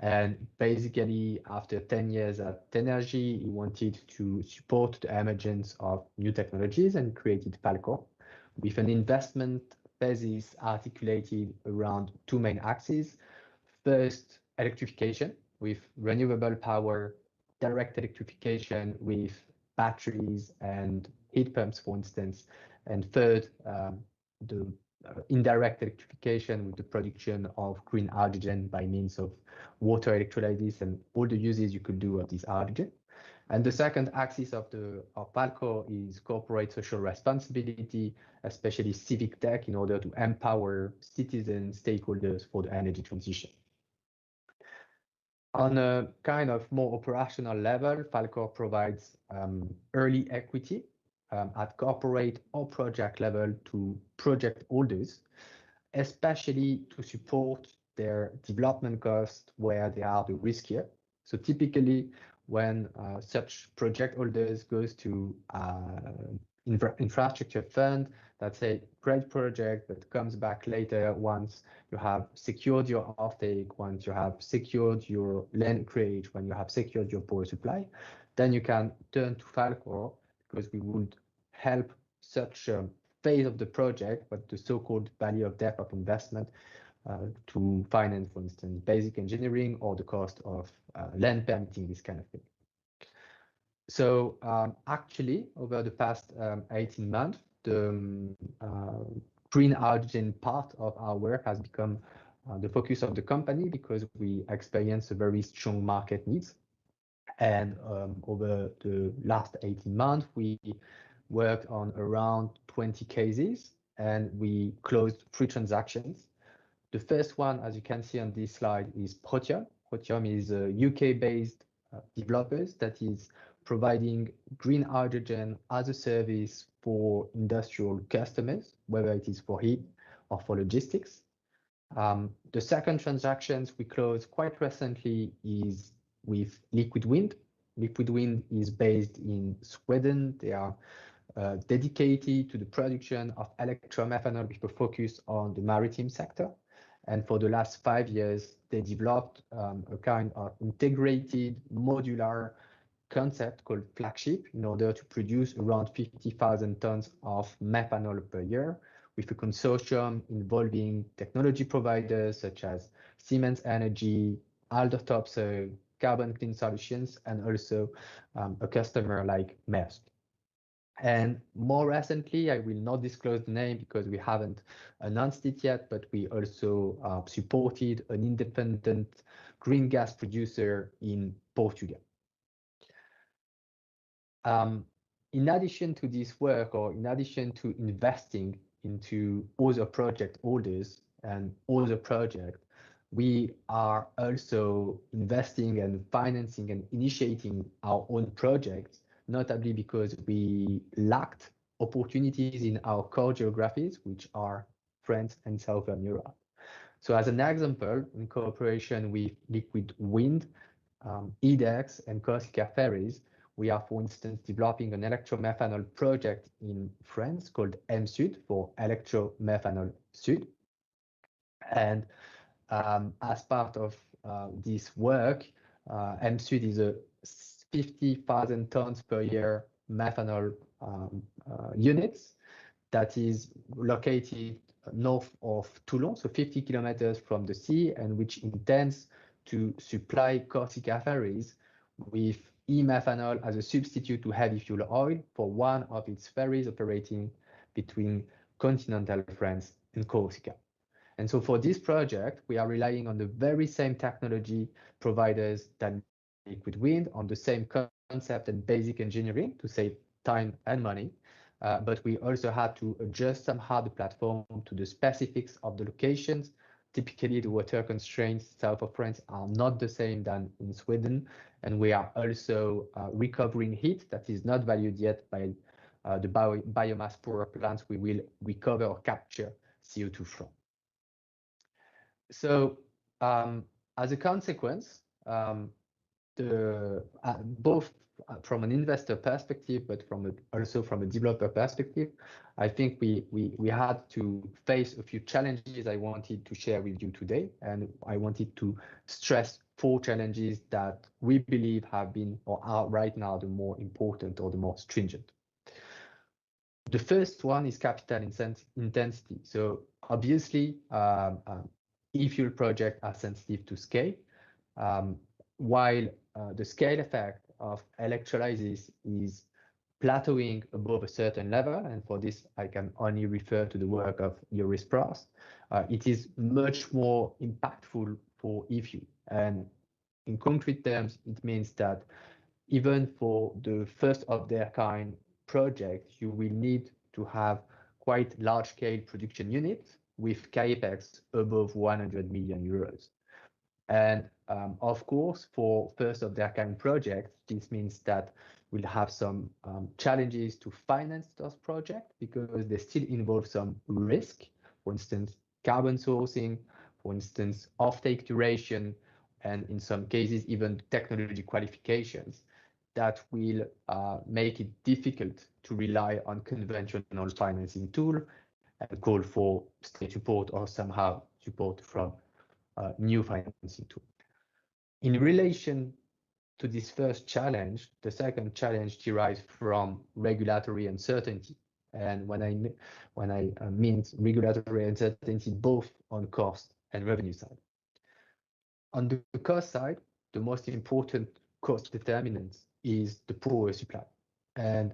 And basically, after 10 years at Tenergy, he wanted to support the emergence of new technologies and created Falkor with an investment thesis articulated around 2 main axes. First, electrification with renewable power, direct electrification with batteries and heat pumps, for instance. And third, the indirect electrification with the production of green hydrogen by means of water electrolysis and all the uses you could do of this hydrogen. And the second axis of Falkor is corporate social responsibility, especially civic tech, in order to empower citizens, stakeholders for the energy transition. On a kind of more operational level, Falkor provides early equity at corporate or project level to project holders, especially to support their development costs where they are the riskier. So typically, when such project holders goes to infrastructure fund, that's a great project that comes back later once you have secured your offtake, once you have secured your land acreage, when you have secured your power supply, then you can turn to Falkor, because we would help such a phase of the project, but the so-called value of depth of investment, to finance, for instance, basic engineering or the cost of land permitting, this kind of thing. So actually, over the past 18 months, the green hydrogen part of our work has become the focus of the company, because we experience a very strong market needs. And over the last 18 months, we worked on around 20 cases, and we closed 3 transactions. The first one, as you can see on this slide, is Protium. Protium is a UK-based developers that is providing green hydrogen as a service for industrial customers, whether it is for heat or for logistics. The second transactions we closed quite recently is with Liquid Wind. Liquid Wind is based in Sweden. They are dedicated to the production of electromethanol with a focus on the maritime sector. And for the last 5 years, they developed a kind of integrated modular concept called Flagship in order to produce around 50,000 tons of methanol per year, with a consortium involving technology providers such as Siemens Energy, Alder Topsoe, Carbon Clean Solutions, and also a customer like Ms. And more recently, I will not disclose the name because we haven't announced it yet, but we also supported an independent green gas producer in Portugal. In addition to this work, or in addition to investing into other project holders and other projects, we are also investing and financing and initiating our own projects, notably because we lacked opportunities in our core geographies, which are France and Southern Europe. So as an example, in cooperation with Liquid Wind, EDEX and Corsica Ferries, we are, for instance, developing an electromethanol project in France called MSUD, for Electromethanol Sud. And as part of this work, MSUD is a 50,000 tons per year methanol units that is located north of Toulon, so 50 kilometers from the sea, and which intends to supply Corsica Ferries with e-methanol as a substitute to heavy fuel oil for one of its ferries operating between continental France and Corsica. And so for this project, we are relying on the very same technology providers than Liquid Wind, on the same concept and basic engineering to save time and money. But we also had to adjust somehow the platform to the specifics of the locations. Typically, the water constraints south of France are not the same than in Sweden. And we are also recovering heat that is not valued yet by the biomass power plants we will recover or capture CO2 from. So as a consequence, both from an investor perspective, but also from a developer perspective, I think we had to face a few challenges I wanted to share with you today. And I wanted to stress 4 challenges that we believe have been or are right now the more important or the more stringent. The first one is capital intensity. So obviously, e-fuel projects are sensitive to scale, while the scale effect of electrolysis is plateauing above a certain level, and for this I can only refer to the work of Joris Pras. It is much more impactful for e-fuel, and in concrete terms, it means that even for the first of their kind project, you will need to have quite large-scale production units with capex above 100 million euros. And of course, for first of their kind projects, this means that we'll have some challenges to finance those projects because they still involve some risk, for instance, carbon sourcing, for instance, offtake duration, and in some cases, even technology qualifications that will make it difficult to rely on conventional financing tool and call for state support or somehow support from new financing tool. In relation to this first challenge, the second challenge derives from regulatory uncertainty. And when I mean regulatory uncertainty, both on cost and revenue side. On the cost side, the most important cost determinant is the power supply, and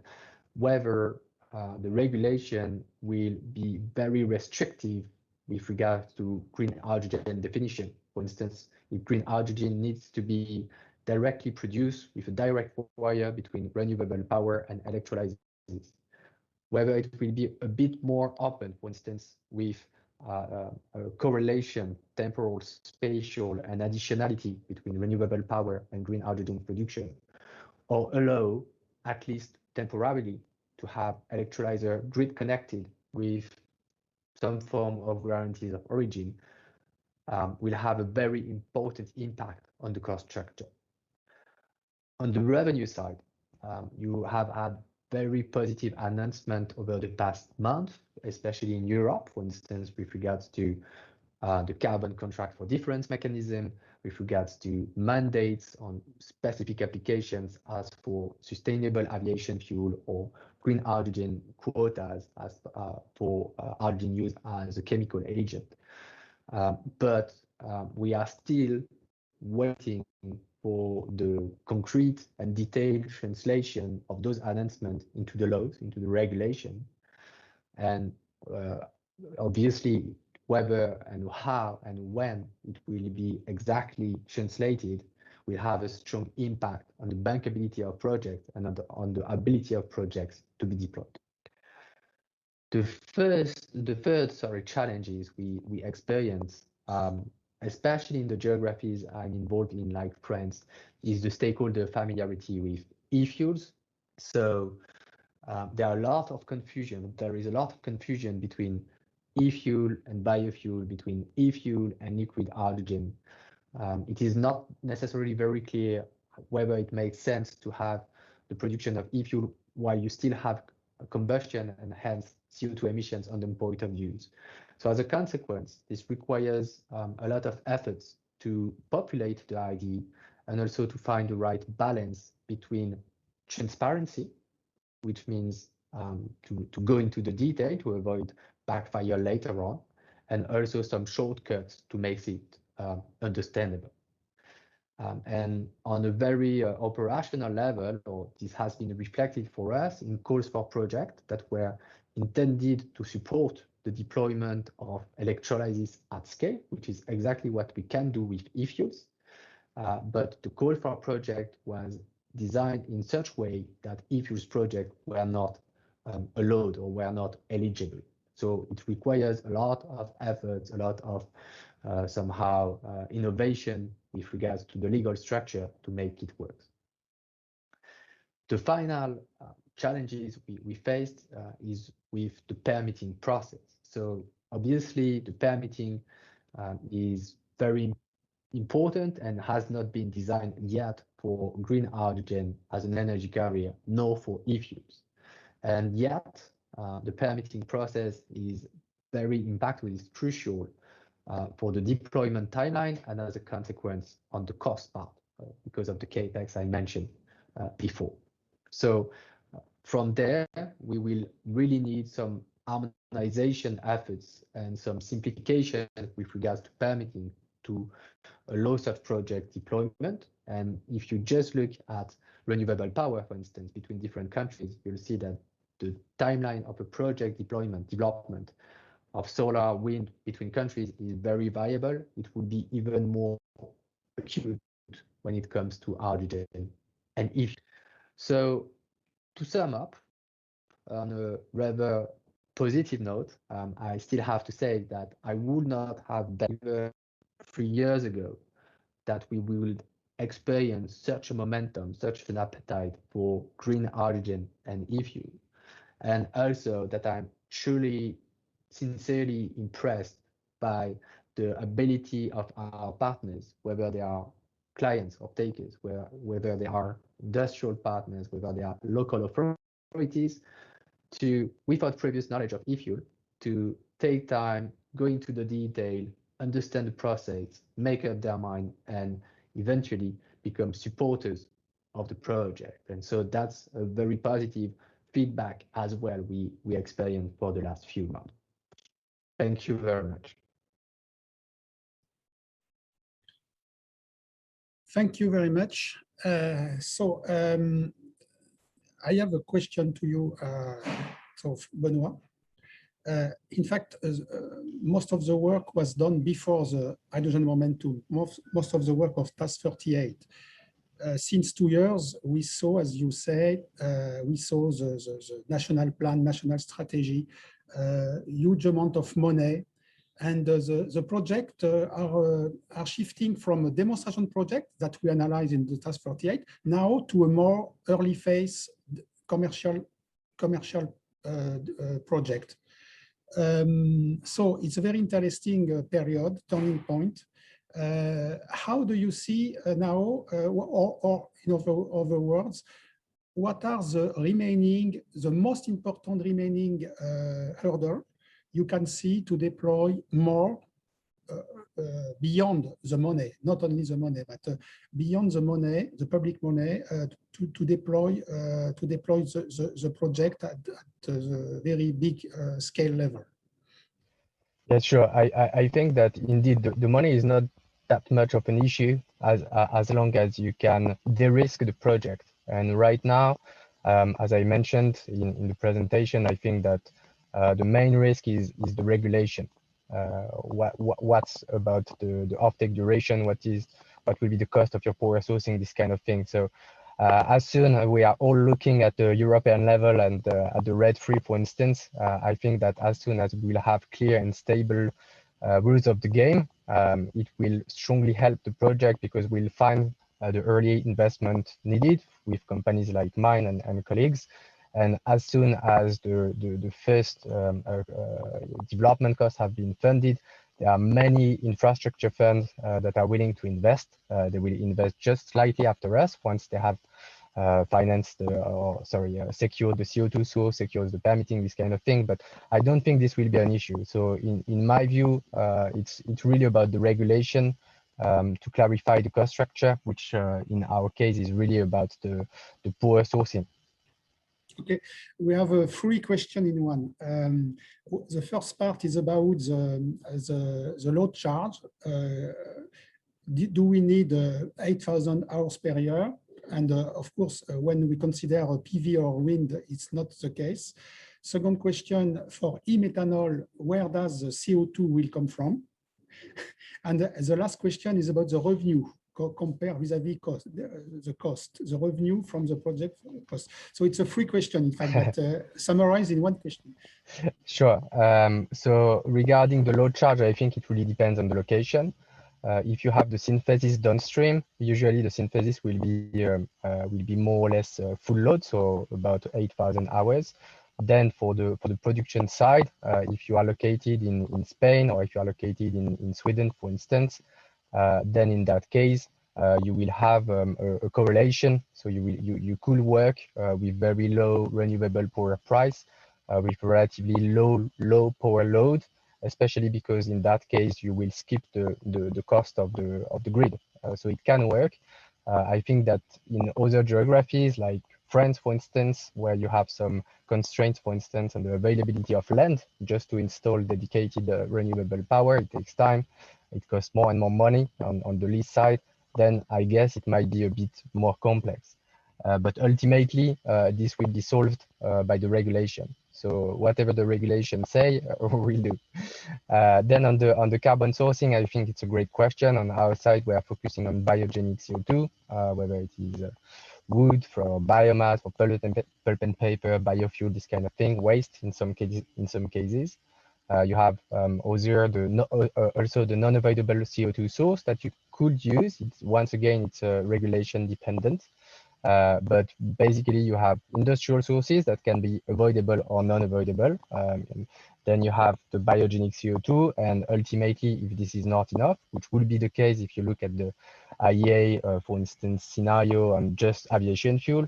whether the regulation will be very restrictive with regards to green hydrogen definition. For instance, if green hydrogen needs to be directly produced with a direct wire between renewable power and electrolysis, whether it will be a bit more open, for instance, with a correlation, temporal, spatial, and additionality between renewable power and green hydrogen production, or allow, at least temporarily, to have electrolyzer grid connected with some form of guarantees of origin, will have a very important impact on the cost structure. On the revenue side, you have had very positive announcement over the past month, especially in Europe, for instance, with regards to the carbon contract for difference mechanism, with regards to mandates on specific applications as for sustainable aviation fuel or green hydrogen quotas as for hydrogen used as a chemical agent. But we are still waiting for the concrete and detailed translation of those announcements into the laws, into the regulation. And obviously, whether and how and when it will be exactly translated will have a strong impact on the bankability of projects and on the ability of projects to be deployed. The third challenges we experience, especially in the geographies I'm involved in, like France, is the stakeholder familiarity with e-fuels. So there are a lot of confusion. There is a lot of confusion between e-fuel and biofuel, between e-fuel and liquid hydrogen. It is not necessarily very clear whether it makes sense to have the production of e-fuel while you still have combustion and hence CO2 emissions on the point of use. So as a consequence, this requires a lot of efforts to populate the idea and also to find the right balance between transparency, which means to go into the detail to avoid backfire later on, and also some shortcuts to make it understandable. And on a very operational level, or this has been reflected for us in calls for projects that were intended to support the deployment of electrolysis at scale, which is exactly what we can do with e-fuels. But the call for project was designed in such a way that e-fuels projects were not allowed or were not eligible. So it requires a lot of efforts, a lot of somehow innovation with regards to the legal structure to make it work. The final challenges we faced is with the permitting process. So obviously the permitting is very important and has not been designed yet for green hydrogen as an energy carrier, nor for e-fuels. And yet the permitting process is very impactful, is crucial for the deployment timeline and as a consequence on the cost part because of the capex I mentioned before. So from there, we will really need some harmonization efforts and some simplification with regards to permitting to allow such project deployment. And if you just look at renewable power, for instance, between different countries, you'll see that the timeline of a project development of solar, wind between countries is very variable. It would be even more acute when it comes to hydrogen and if. So to sum up, on a rather positive note, I still have to say that I would not have bet 3 years ago that we would experience such a momentum, such an appetite for green hydrogen and e-fuel. And also that I'm truly, sincerely impressed by the ability of our partners, whether they are clients or takers, whether they are industrial partners, whether they are local authorities, to, without previous knowledge of e-fuel, to take time, go into the detail, understand the process, make up their mind, and eventually become supporters of the project. And so that's a very positive feedback as well we experienced for the last few months. Thank you very much. Thank you very much. I have a question to you, so Benoit. In fact, most of the work was done before the hydrogen momentum, most of the work of Task 38. Since 2 years, we saw, as you said, we saw the national plan, national strategy, huge amount of money, And the project are shifting from a demonstration project that we analyze in the task 38 now to a more early phase commercial project. So it's a very interesting period, turning point. How do you see now, or in other words, what are the most important remaining hurdle you can see to deploy more beyond the money, not only the money, but beyond the money, the public money, to deploy the project at the very big scale level? Yeah, sure. I think that indeed the money is not that much of an issue as long as you can de-risk the project. And right now, as I mentioned in the presentation, I think that the main risk is the regulation. What's about the offtake duration? What will be the cost of your power sourcing? This kind of thing. So as soon as we are all looking at the European level and at the RED III, for instance, I think that as soon as we will have clear and stable rules of the game, it will strongly help the project because we'll find the early investment needed with companies like mine and colleagues. And as soon as the first development costs have been funded, there are many infrastructure funds that are willing to invest. They will invest just slightly after us once they have secured the CO2 source, secures the permitting, this kind of thing. But I don't think this will be an issue. So in my view, it's really about the regulation to clarify the cost structure, which in our case is really about the power sourcing. Okay, we have 3 questions in one. The first part is about the load charge. Do we need 8,000 hours per year? And of course, when we consider PV or wind, it's not the case. Second question, for e-methanol, where does the CO2 will come from? And the last question is about the revenue. Compare vis-à-vis the revenue from the project cost. So it's a 3 question, in fact, but summarized in 1 question. Sure. So regarding the load charge, I think it really depends on the location. If you have the synthesis downstream, usually the synthesis will be more or less full load, so about 8,000 hours. Then for the production side, if you are located in Spain or if you are located in Sweden, for instance, then in that case, you will have a correlation. So you could work with very low renewable power price, with relatively low power load, especially because in that case you will skip the cost of the grid. So it can work. I think that in other geographies like France, for instance, where you have some constraints, for instance, on the availability of land just to install dedicated renewable power, it takes time. It costs more and more money on the lease side, then I guess it might be a bit more complex. But ultimately, this will be solved by the regulation. So whatever the regulations say, we'll do. Then on the carbon sourcing, I think it's a great question. On our side, we are focusing on biogenic CO2, whether it is wood for biomass, for pulp and paper, biofuel, this kind of thing, waste in some cases. You have also the non-avoidable CO2 source that you could use. Once again, it's regulation dependent. But basically, you have industrial sources that can be avoidable or non-avoidable. Then you have the biogenic CO2, and ultimately, if this is not enough, which will be the case if you look at the IEA, for instance, scenario on just aviation fuel,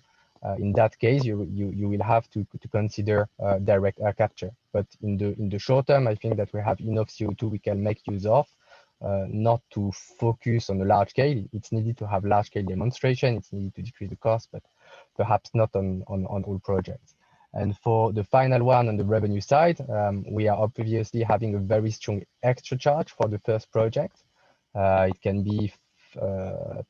in that case, you will have to consider direct air capture. But in the short term, I think that we have enough CO2 we can make use of. Not to focus on a large scale. It's needed to have large scale demonstration. It's needed to decrease the cost, but perhaps not on all projects. And for the final one on the revenue side, we are obviously having a very strong extra charge for the first project. It can be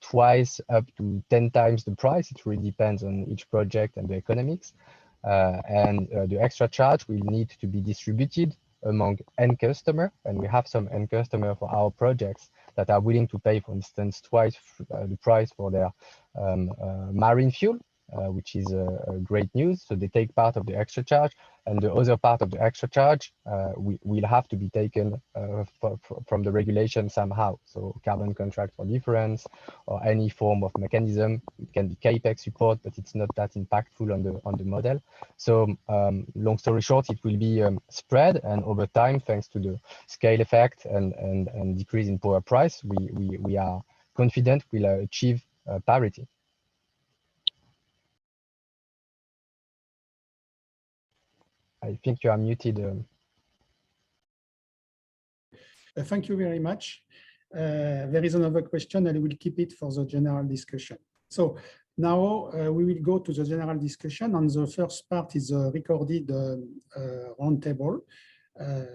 twice up to 10 times the price. It really depends on each project and the economics. And the extra charge will need to be distributed among end customer, and we have some end customer for our projects that are willing to pay, for instance, twice the price for their marine fuel. which is great news. So they take part of the extra charge, and the other part of the extra charge will have to be taken from the regulation somehow. So carbon contract for difference or any form of mechanism. It can be CAPEX support, but it's not that impactful on the model. So long story short, it will be spread, and over time, thanks to the scale effect and decrease in power price, we are confident we'll achieve parity. I think you are muted. Thank you very much. There is another question, and we'll keep it for the general discussion. So now we will go to the general discussion, and the first part is a recorded roundtable.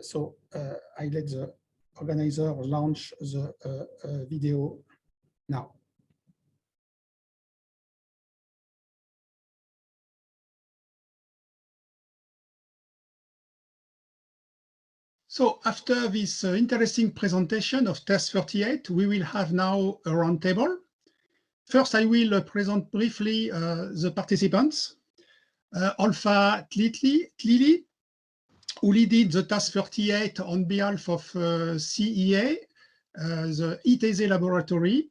So I let the organizer launch the video now. So after this interesting presentation of TASC 38, we will have now a roundtable. First, I will present briefly the participants. Olfa Tlili, who leaded the TASC 38 on behalf of CEA, the ITZ laboratory.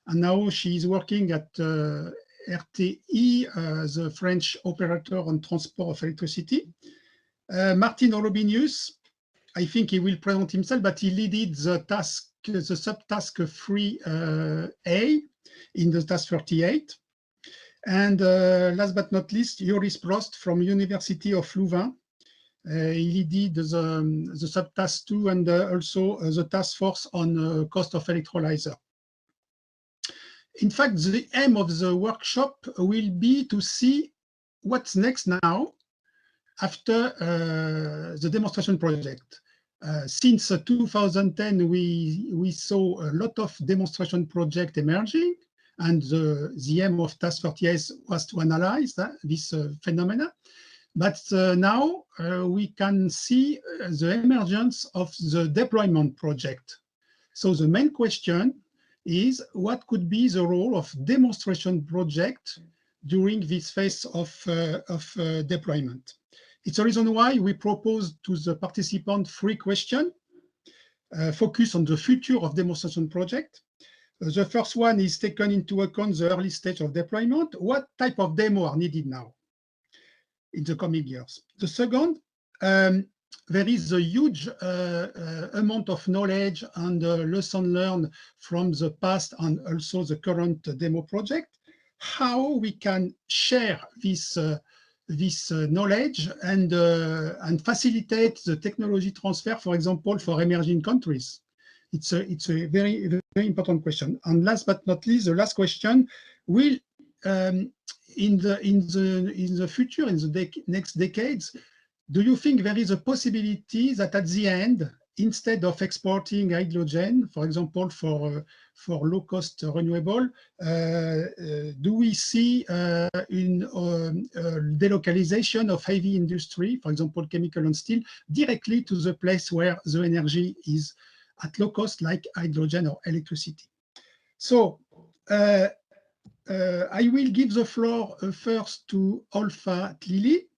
And now she is working at RTE, the French operator on transport of electricity. Martin Olobinius, I think he will present himself, but he leaded the task, the subtask 3A in the TASC 38. And last but not least, Joris Prost from University of Louvain. He leaded the subtask 2 and also the task force on cost of electrolyzer. In fact, the aim of the workshop will be to see what's next now after the demonstration project. Since 2010, we saw a lot of demonstration projects emerging, and the aim of TASC 38 was to analyze this phenomena. But now we can see the emergence of the deployment project. So the main question is, what could be the role of demonstration project during this phase of deployment? It's a reason why we propose to the participant 3 questions, focus on the future of demonstration project. The first one is taken into account the early stage of deployment. What type of demo are needed now in the coming years? The second, there is a huge amount of knowledge and lesson learned from the past and also the current demo project. How we can share this knowledge and facilitate the technology transfer, for example, for emerging countries. It's a very, very important question. And last but not least, the last question will, in the future, in the next decades, do you think there is a possibility that at the end, instead of exporting hydrogen, for example, for low-cost renewable, do we see delocalization of heavy industry, for example, chemical and steel, directly to the place where the energy is at low cost, like hydrogen or electricity? So I will give the floor first to Olfa Tlili,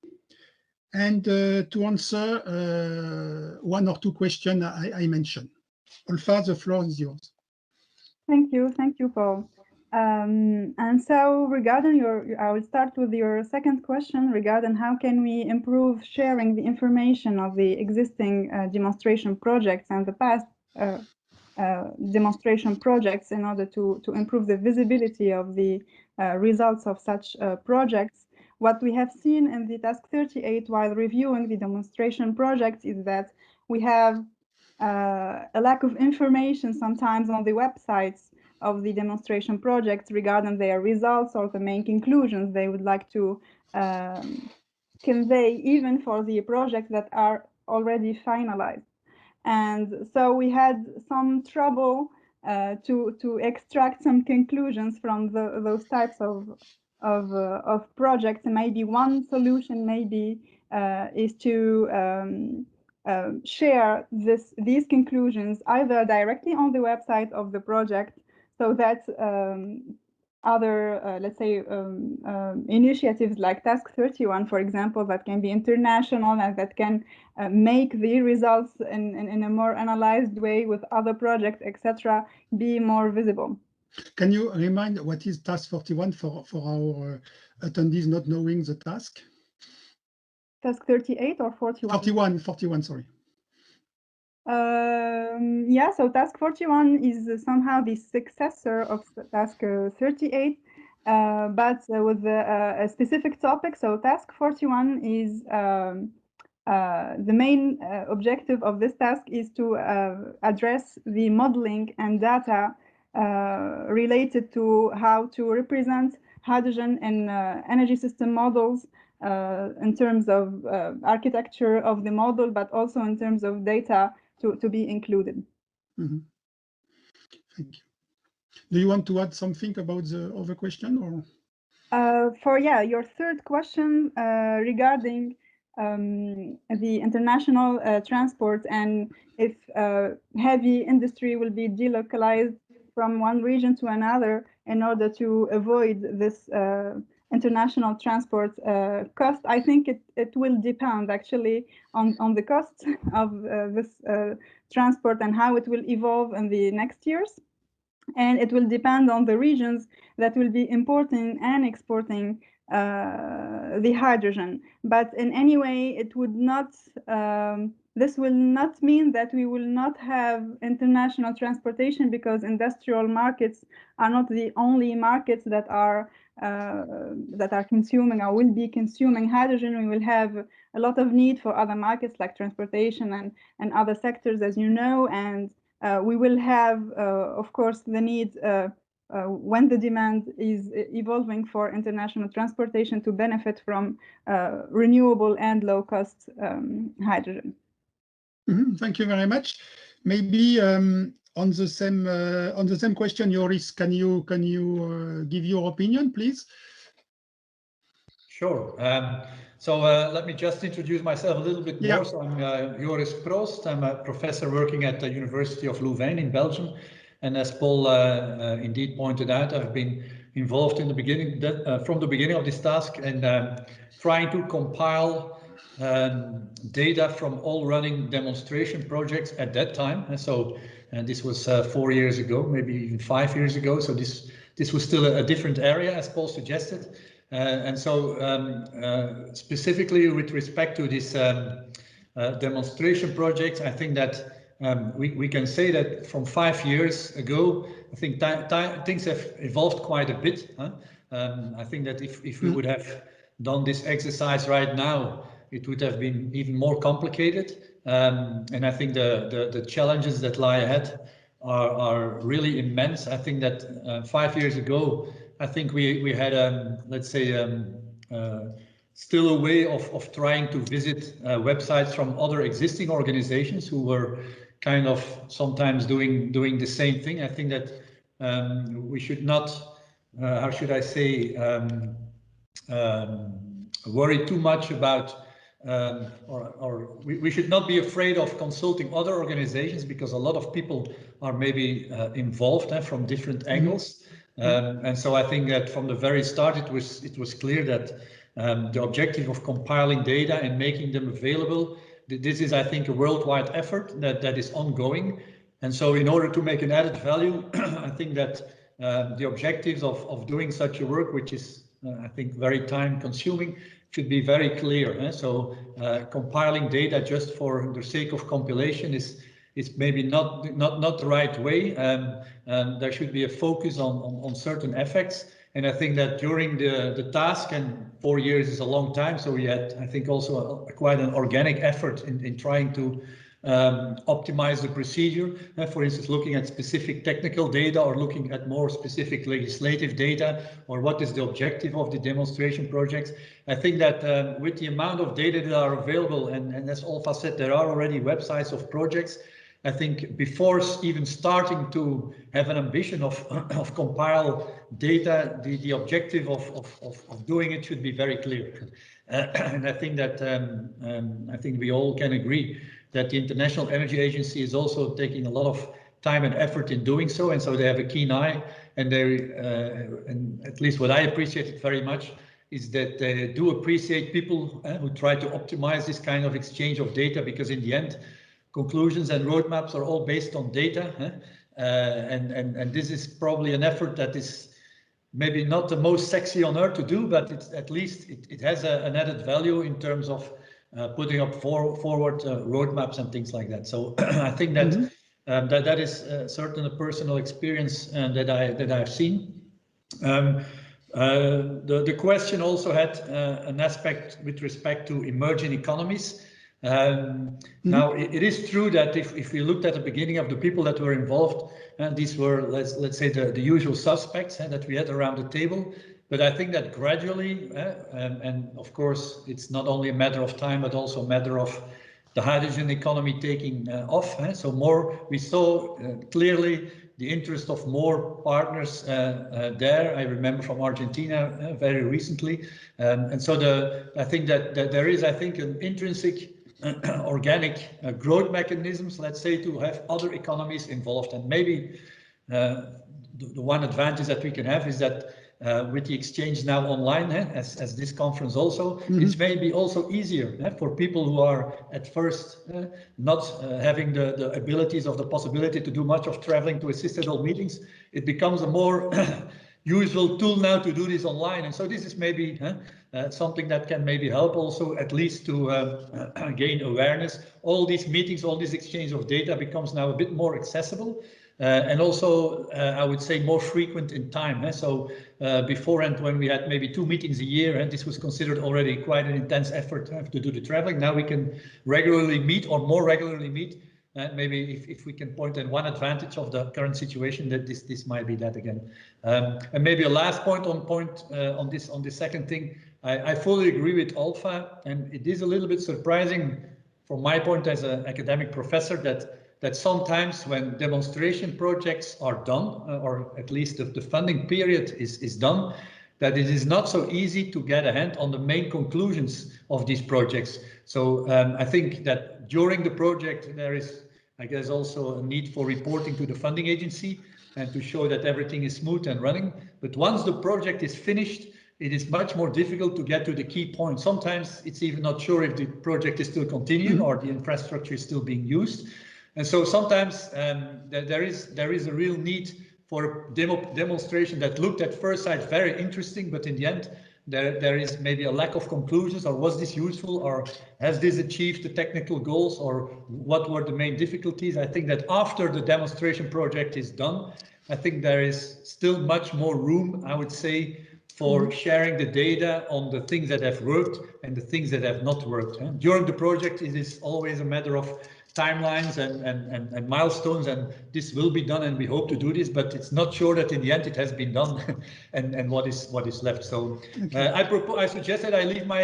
and to answer 1 or 2 questions I mentioned. Olfa, the floor is yours. Thank you, Paul. And so regarding I will start with your second question regarding how can we improve sharing the information of the existing demonstration projects and the past demonstration projects in order to improve the visibility of the results of such projects. What we have seen in the TASC 38 while reviewing the demonstration projects is that we have a lack of information sometimes on the websites of the demonstration projects regarding their results or the main conclusions they would like to convey, even for the projects that are already finalized. And so we had some trouble to extract some conclusions from those types of projects. And maybe one solution maybe is to share these conclusions either directly on the website of the project, so that other, let's say, initiatives like Task 31, for example, that can be international and that can make the results in a more analyzed way with other projects, etc., be more visible. Can you remind what is Task 41 for our attendees not knowing the task? Task 38 or 41? 41, sorry. Yeah, so Task 41 is somehow the successor of Task 38, but with a specific topic. So Task 41 is the main objective of this task is to address the modeling and data related to how to represent hydrogen in energy system models in terms of architecture of the model, but also in terms of data to be included. Mm-hmm. Thank you. Do you want to add something about the other question, or? For your third question regarding the international transport and if heavy industry will be delocalized from one region to another in order to avoid this international transport cost, I think it will depend actually on the cost of this transport and how it will evolve in the next years. And it will depend on the regions that will be importing and exporting the hydrogen. But in any way, it would not, this will not mean that we will not have international transportation, because industrial markets are not the only markets that are consuming or will be consuming hydrogen. We will have a lot of need for other markets like transportation and other sectors, as you know, and we will have, of course, the need when the demand is evolving for international transportation to benefit from renewable and low-cost hydrogen. Mm-hmm. Thank you very much. Maybe on the same question, Joris, can you give your opinion, please? Sure. So let me just introduce myself a little bit more. So I'm Joris Proost. I'm a professor working at the University of Louvain in Belgium. And as Paul indeed pointed out, I've been involved in the beginning, from the beginning of this task, and trying to compile data from all running demonstration projects at that time. And so this was 4 years ago, maybe even 5 years ago. So this was still a different area, as Paul suggested. And so specifically with respect to this demonstration project, I think that we can say that from 5 years ago, I think things have evolved quite a bit. Huh? I think that if we would have done this exercise right now, it would have been even more complicated. And I think the challenges that lie ahead are really immense. I think that 5 years ago, I think we had, let's say, still a way of trying to visit websites from other existing organizations who were kind of sometimes doing the same thing. I think that we should not, how should I say, worry too much about, or we should not be afraid of consulting other organizations, because a lot of people are maybe involved from different angles. And so I think that from the very start, it was clear that the objective of compiling data and making them available, this is, I think, a worldwide effort that is ongoing. And so in order to make an added value, I think that the objectives of doing such a work, which is, I think, very time consuming, should be very clear. So compiling data just for the sake of compilation is maybe not the right way. There should be a focus on certain effects. And I think that during the task, and 4 years is a long time, so we had, I think, also quite an organic effort in trying to optimize the procedure. For instance, looking at specific technical data, or looking at more specific legislative data, or what is the objective of the demonstration projects. I think that with the amount of data that are available, and as Olfa said, there are already websites of projects. I think before even starting to have an ambition of compile data, the objective of doing it should be very clear. And I think that I think we all can agree that the International Energy Agency is also taking a lot of time and effort in doing so, and so they have a keen eye, and they, and at least what I appreciated very much is that they do appreciate people who try to optimize this kind of exchange of data, because in the end, conclusions and roadmaps are all based on data, and this is probably an effort that is maybe not the most sexy on earth to do, but it's at least it has an added value in terms of putting up forward roadmaps and things like that. So I think that that is certainly a personal experience that I've seen. The question also had an aspect with respect to emerging economies. Now, it is true that if we looked at the beginning of the people that were involved, these were, let's say, the usual suspects that we had around the table. But I think that gradually, and of course, it's not only a matter of time, but also a matter of the hydrogen economy taking off. So we saw clearly the interest of more partners there. I remember from Argentina very recently. And so I think that there is, an intrinsic organic growth mechanisms, let's say, to have other economies involved. And maybe the one advantage that we can have is that with the exchange now online, as this conference also, it's maybe also easier for people who are at first not having the abilities of the possibility to do much of traveling to assisted meetings. It becomes a more usual tool now to do this online, and so this is maybe something that can maybe help also at least to gain awareness. All these meetings, all this exchange of data becomes now a bit more accessible. And also, I would say more frequent in time. So beforehand, when we had maybe 2 meetings a year, and this was considered already quite an intense effort to do the traveling. Now we can regularly meet, or more regularly meet. Maybe if we can point at one advantage of the current situation, that this might be that again. And maybe a last point on this second thing. I fully agree with Olfa, and it is a little bit surprising from my point as an academic professor that sometimes when demonstration projects are done, or at least the funding period is done, that it is not so easy to get a hand on the main conclusions of these projects. So I think that during the project there is, I guess, also a need for reporting to the funding agency and to show that everything is smooth and running. But once the project is finished, it is much more difficult to get to the key points. Sometimes it's even not sure if the project is still continuing or the infrastructure is still being used. And so sometimes there is a real need for demonstration that looked at first sight very interesting, but in the end there is maybe a lack of conclusions, or was this useful, or has this achieved the technical goals, or what were the main difficulties? I think that after the demonstration project is done, I think there is still much more room, I would say, for sharing the data on the things that have worked and the things that have not worked. During the project, it is always a matter of timelines and milestones, and this will be done, and we hope to do this, but it's not sure that in the end it has been done and what is left. So I suggest that I leave my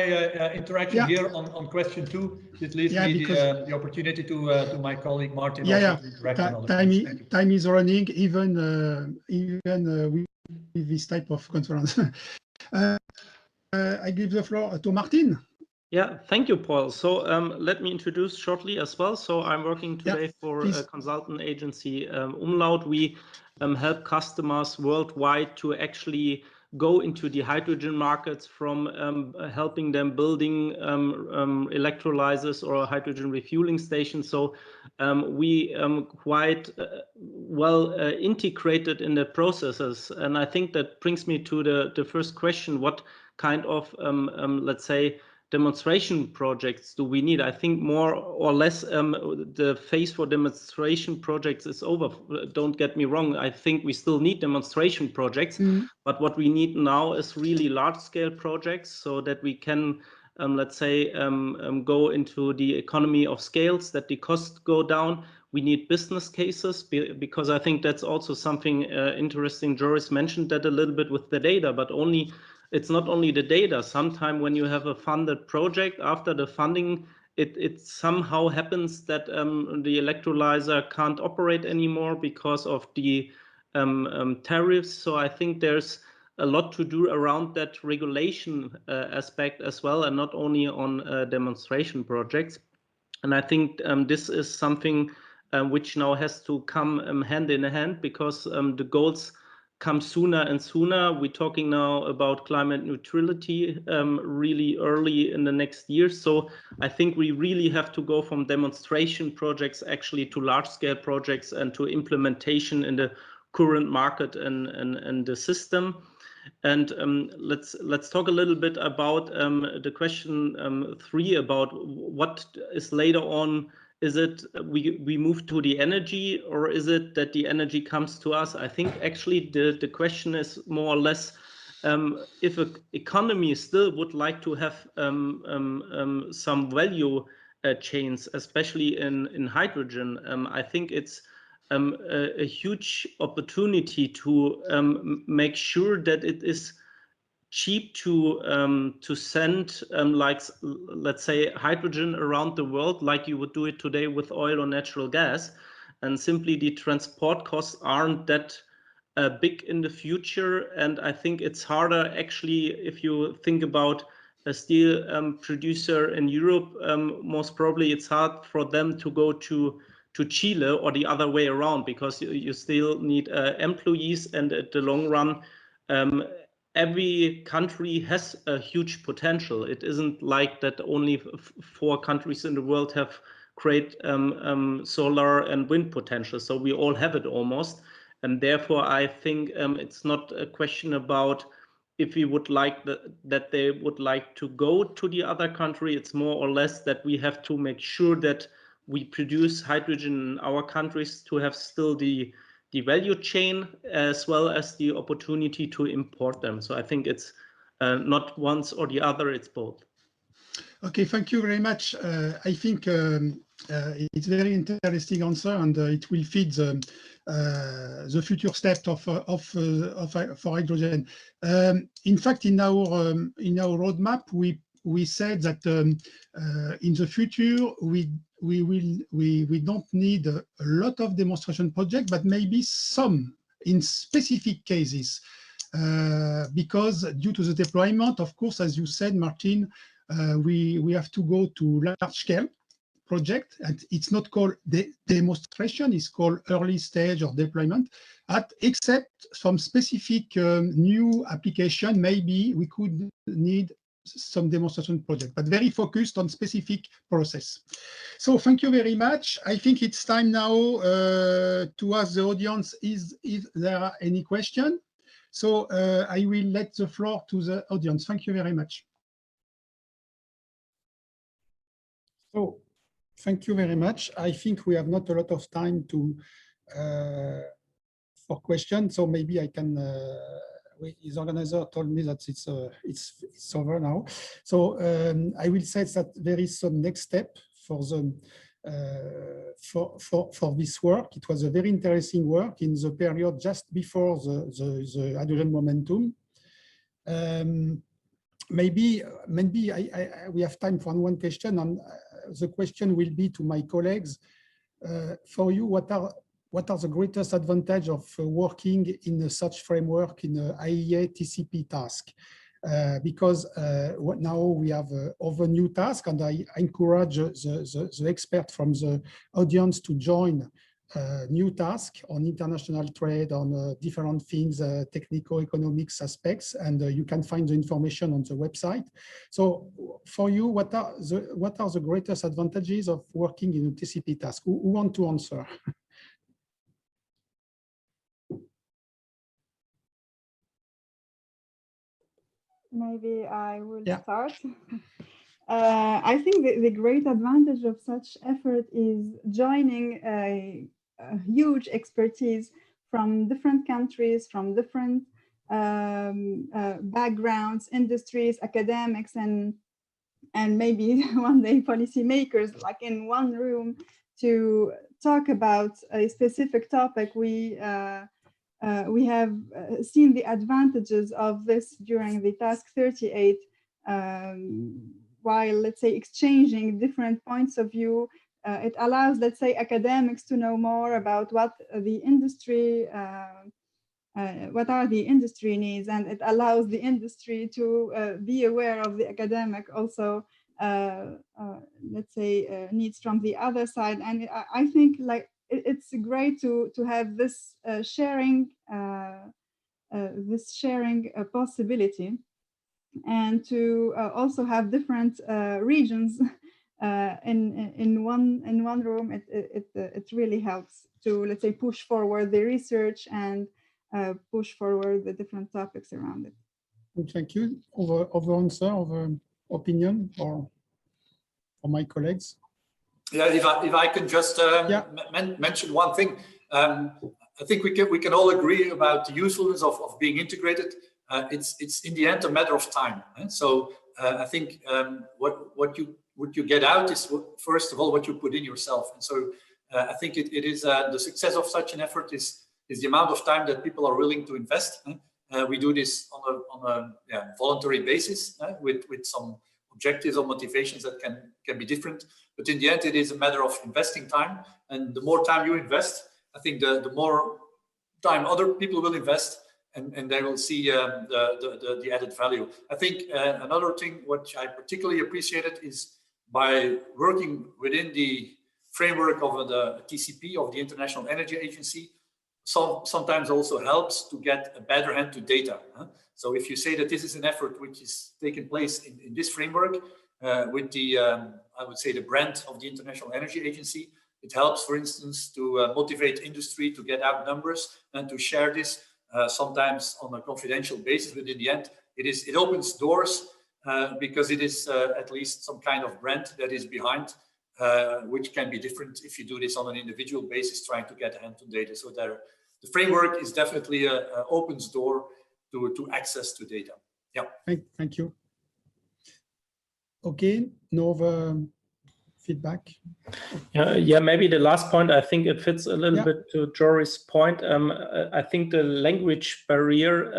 interaction here on question 2. It leaves me the opportunity to my colleague Martin also to interact on other things. Time is running, even with this type of conference. I give the floor to Martin. Yeah, thank you, Paul. So let me introduce shortly as well. So I'm working today for a consultant agency, Umlaut. We help customers worldwide to actually go into the hydrogen markets, from helping them building electrolyzers or hydrogen refueling stations. So we quite well integrated in the processes. And I think that brings me to the first question: what kind of, let's say, demonstration projects do we need? I think more or less the phase for demonstration projects is over. Don't get me wrong. I think we still need demonstration projects, but what we need now is really large-scale projects, so that we can, let's say, go into the economy of scales, that the costs go down. We need business cases, because I think that's also something interesting. Joris mentioned that a little bit with the data, but it's not only the data. Sometimes when you have a funded project, after the funding, it somehow happens that the electrolyzer can't operate anymore because of the tariffs. So I think there's a lot to do around that regulation aspect as well, and not only on demonstration projects. And I think this is something which now has to come hand in hand, because the goals come sooner and sooner. We're talking now about climate neutrality really early in the next year. So I think we really have to go from demonstration projects actually to large-scale projects and to implementation in the current market and the system. And let's talk a little bit about the question 3 about what is later on. Is it we move to the energy, or is it that the energy comes to us? I think actually the question is more or less if an economy still would like to have some value chains, especially in hydrogen. I think it's a huge opportunity to make sure that it is cheap to send like, let's say, hydrogen around the world like you would do it today with oil or natural gas, and simply the transport costs aren't that big in the future. And I think it's harder actually if you think about a steel producer in Europe. Most probably it's hard for them to go to Chile or the other way around, because you still need employees, and at the long run every country has a huge potential. It isn't like that only 4 countries in the world have great solar and wind potential. So we all have it almost. And therefore, I think it's not a question about if we would like that they would like to go to the other country. It's more or less that we have to make sure that we produce hydrogen in our countries to have still the value chain as well as the opportunity to import them. So I think it's not one or the other, it's both. Okay, thank you very much. I think it's a very interesting answer, and it will feed the future step for hydrogen. In fact, in our roadmap, we said that in the future we don't need a lot of demonstration projects, but maybe some in specific cases, because due to the deployment, of course, as you said, Martin, we have to go to large scale project, and it's not called demonstration, it's called early stage of deployment. Except some specific new application, maybe we could need some demonstration project, but very focused on specific process. So thank you very much. I think it's time now to ask the audience if there are any question. So I will let the floor to the audience. Thank you very much. So thank you very much. I think we have not a lot of time for questions, so maybe I can. His organizer told me that it's over now. So I will say that there is some next step for the for this work. It was a very interesting work in the period just before the hydrogen momentum. Maybe we have time for one question, and the question will be to my colleagues. For you, what are the greatest advantage of working in such framework in a IEA TCP task? Because now we have other new task, and I encourage the expert from the audience to join new task on international trade, on different things, technico-economics aspects, and you can find the information on the website. So for you, what are the greatest advantages of working in a TCP task? Who want to answer? Maybe I will start. I think the great advantage of such effort is joining a huge expertise from different countries, from different backgrounds, industries, academics, and maybe one day policymakers, like in one room, to talk about a specific topic. We have seen the advantages of this during the task 38, while, let's say, exchanging different points of view. It allows, let's say, academics to know more about what the industry, what are the industry needs, and it allows the industry to be aware of the academic also, let's say, needs from the other side. And I think, like, it's great to have this sharing possibility, and to also have different regions in one room. It really helps to, let's say, push forward the research and push forward the different topics around it. Thank you. Over answer, over opinion, or for my colleagues. Yeah, if I can just mention one thing, I think we can all agree about the usefulness of being integrated. It's in the end a matter of time. So I think what you get out is, first of all, what you put in yourself. And so I think it is the success of such an effort is the amount of time that people are willing to invest. We do this on a voluntary basis with some objectives or motivations that can be different. But in the end, it is a matter of investing time. And the more time you invest, I think the more time other people will invest, and they will see the added value. I think another thing which I particularly appreciated is by working within the framework of the TCP, of the International Energy Agency, sometimes also helps to get a better hand to data. So if you say that this is an effort which is taking place in this framework with the, I would say, the brand of the International Energy Agency, it helps, for instance, to motivate industry to get out numbers and to share this sometimes on a confidential basis. But in the end, it opens doors because it is at least some kind of brand that is behind, which can be different if you do this on an individual basis, trying to get a hand on data. So the framework is definitely opens door to access to data. Yeah. Thank you. Okay, no feedback. Yeah, maybe the last point, I think it fits a little bit to Jory's point. I think the language barrier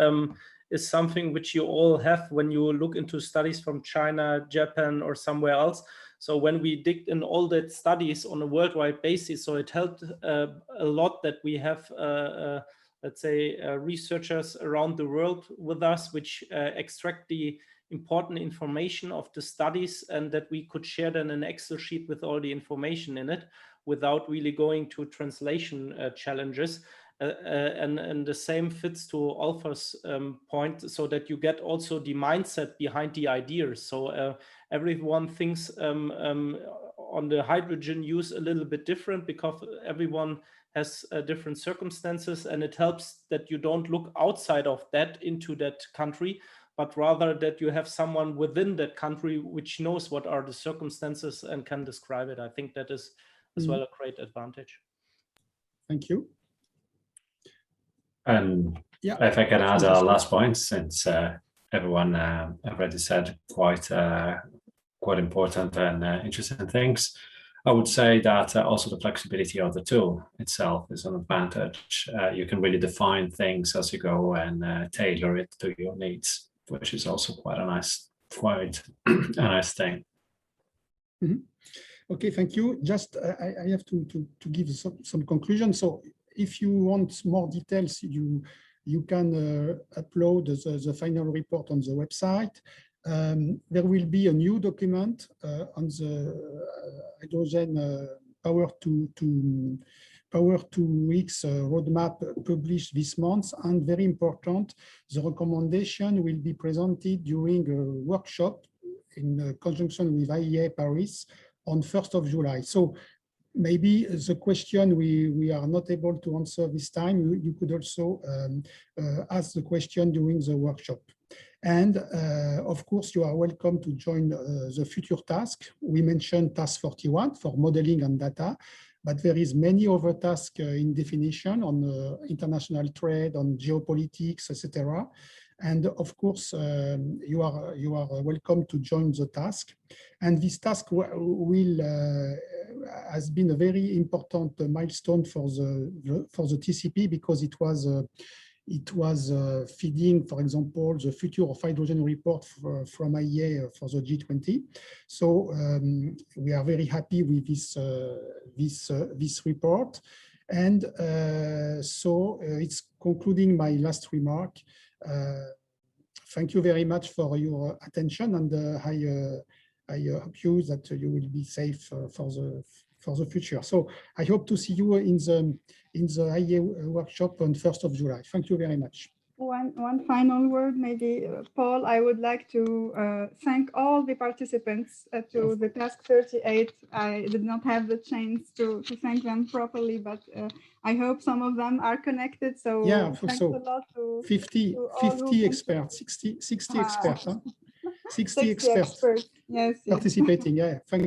is something which you all have when you look into studies from China, Japan, or somewhere else. So when we digged in all that studies on a worldwide basis, so it helped a lot that we have, let's say, researchers around the world with us, which extract the important information of the studies, and that we could share then an Excel sheet with all the information in it without really going to translation challenges. And the same fits to Olfa's point, so that you get also the mindset behind the ideas. So everyone thinks on the hydrogen use a little bit different, because everyone has different circumstances, and it helps that you don't look outside of that into that country, but rather that you have someone within that country which knows what are the circumstances and can describe it. I think that is as well a great advantage. Thank you. And if I can add a last point, since everyone already said quite important and interesting things, I would say that also the flexibility of the tool itself is an advantage. You can really define things as you go and tailor it to your needs, which is also quite a nice thing. Mm-hmm. Okay, thank you. Just I have to give some conclusion. So if you want more details, you can upload the final report on the website. There will be a new document on the hydrogen Power to Weeks roadmap published this month. And very important, the recommendation will be presented during a workshop in conjunction with IEA Paris on 1st of July. So maybe the question we are not able to answer this time, you could also ask the question during the workshop. And of course, you are welcome to join the future task. We mentioned task 41 for modeling and data, but there is many other tasks in definition on international trade, on geopolitics, etc. And of course, you are welcome to join the task. And this task has been a very important milestone for the TCP, because it was feeding, for example, the future of hydrogen report from IEA for the G20. So we are very happy with this report. And so it's concluding my last remark. Thank you very much for your attention, and I hope that you will be safe for for the future. So I hope to see you in the IEA workshop on 1st of July. Thank you very much. One final word, maybe, Paul. I would like to thank all the participants to the task 38. I did not have the chance to thank them properly, but I hope some of them are connected. So yeah, thanks so a lot to 50 experts, 60 experts, huh? 60 experts Yes, participating. Yeah, thank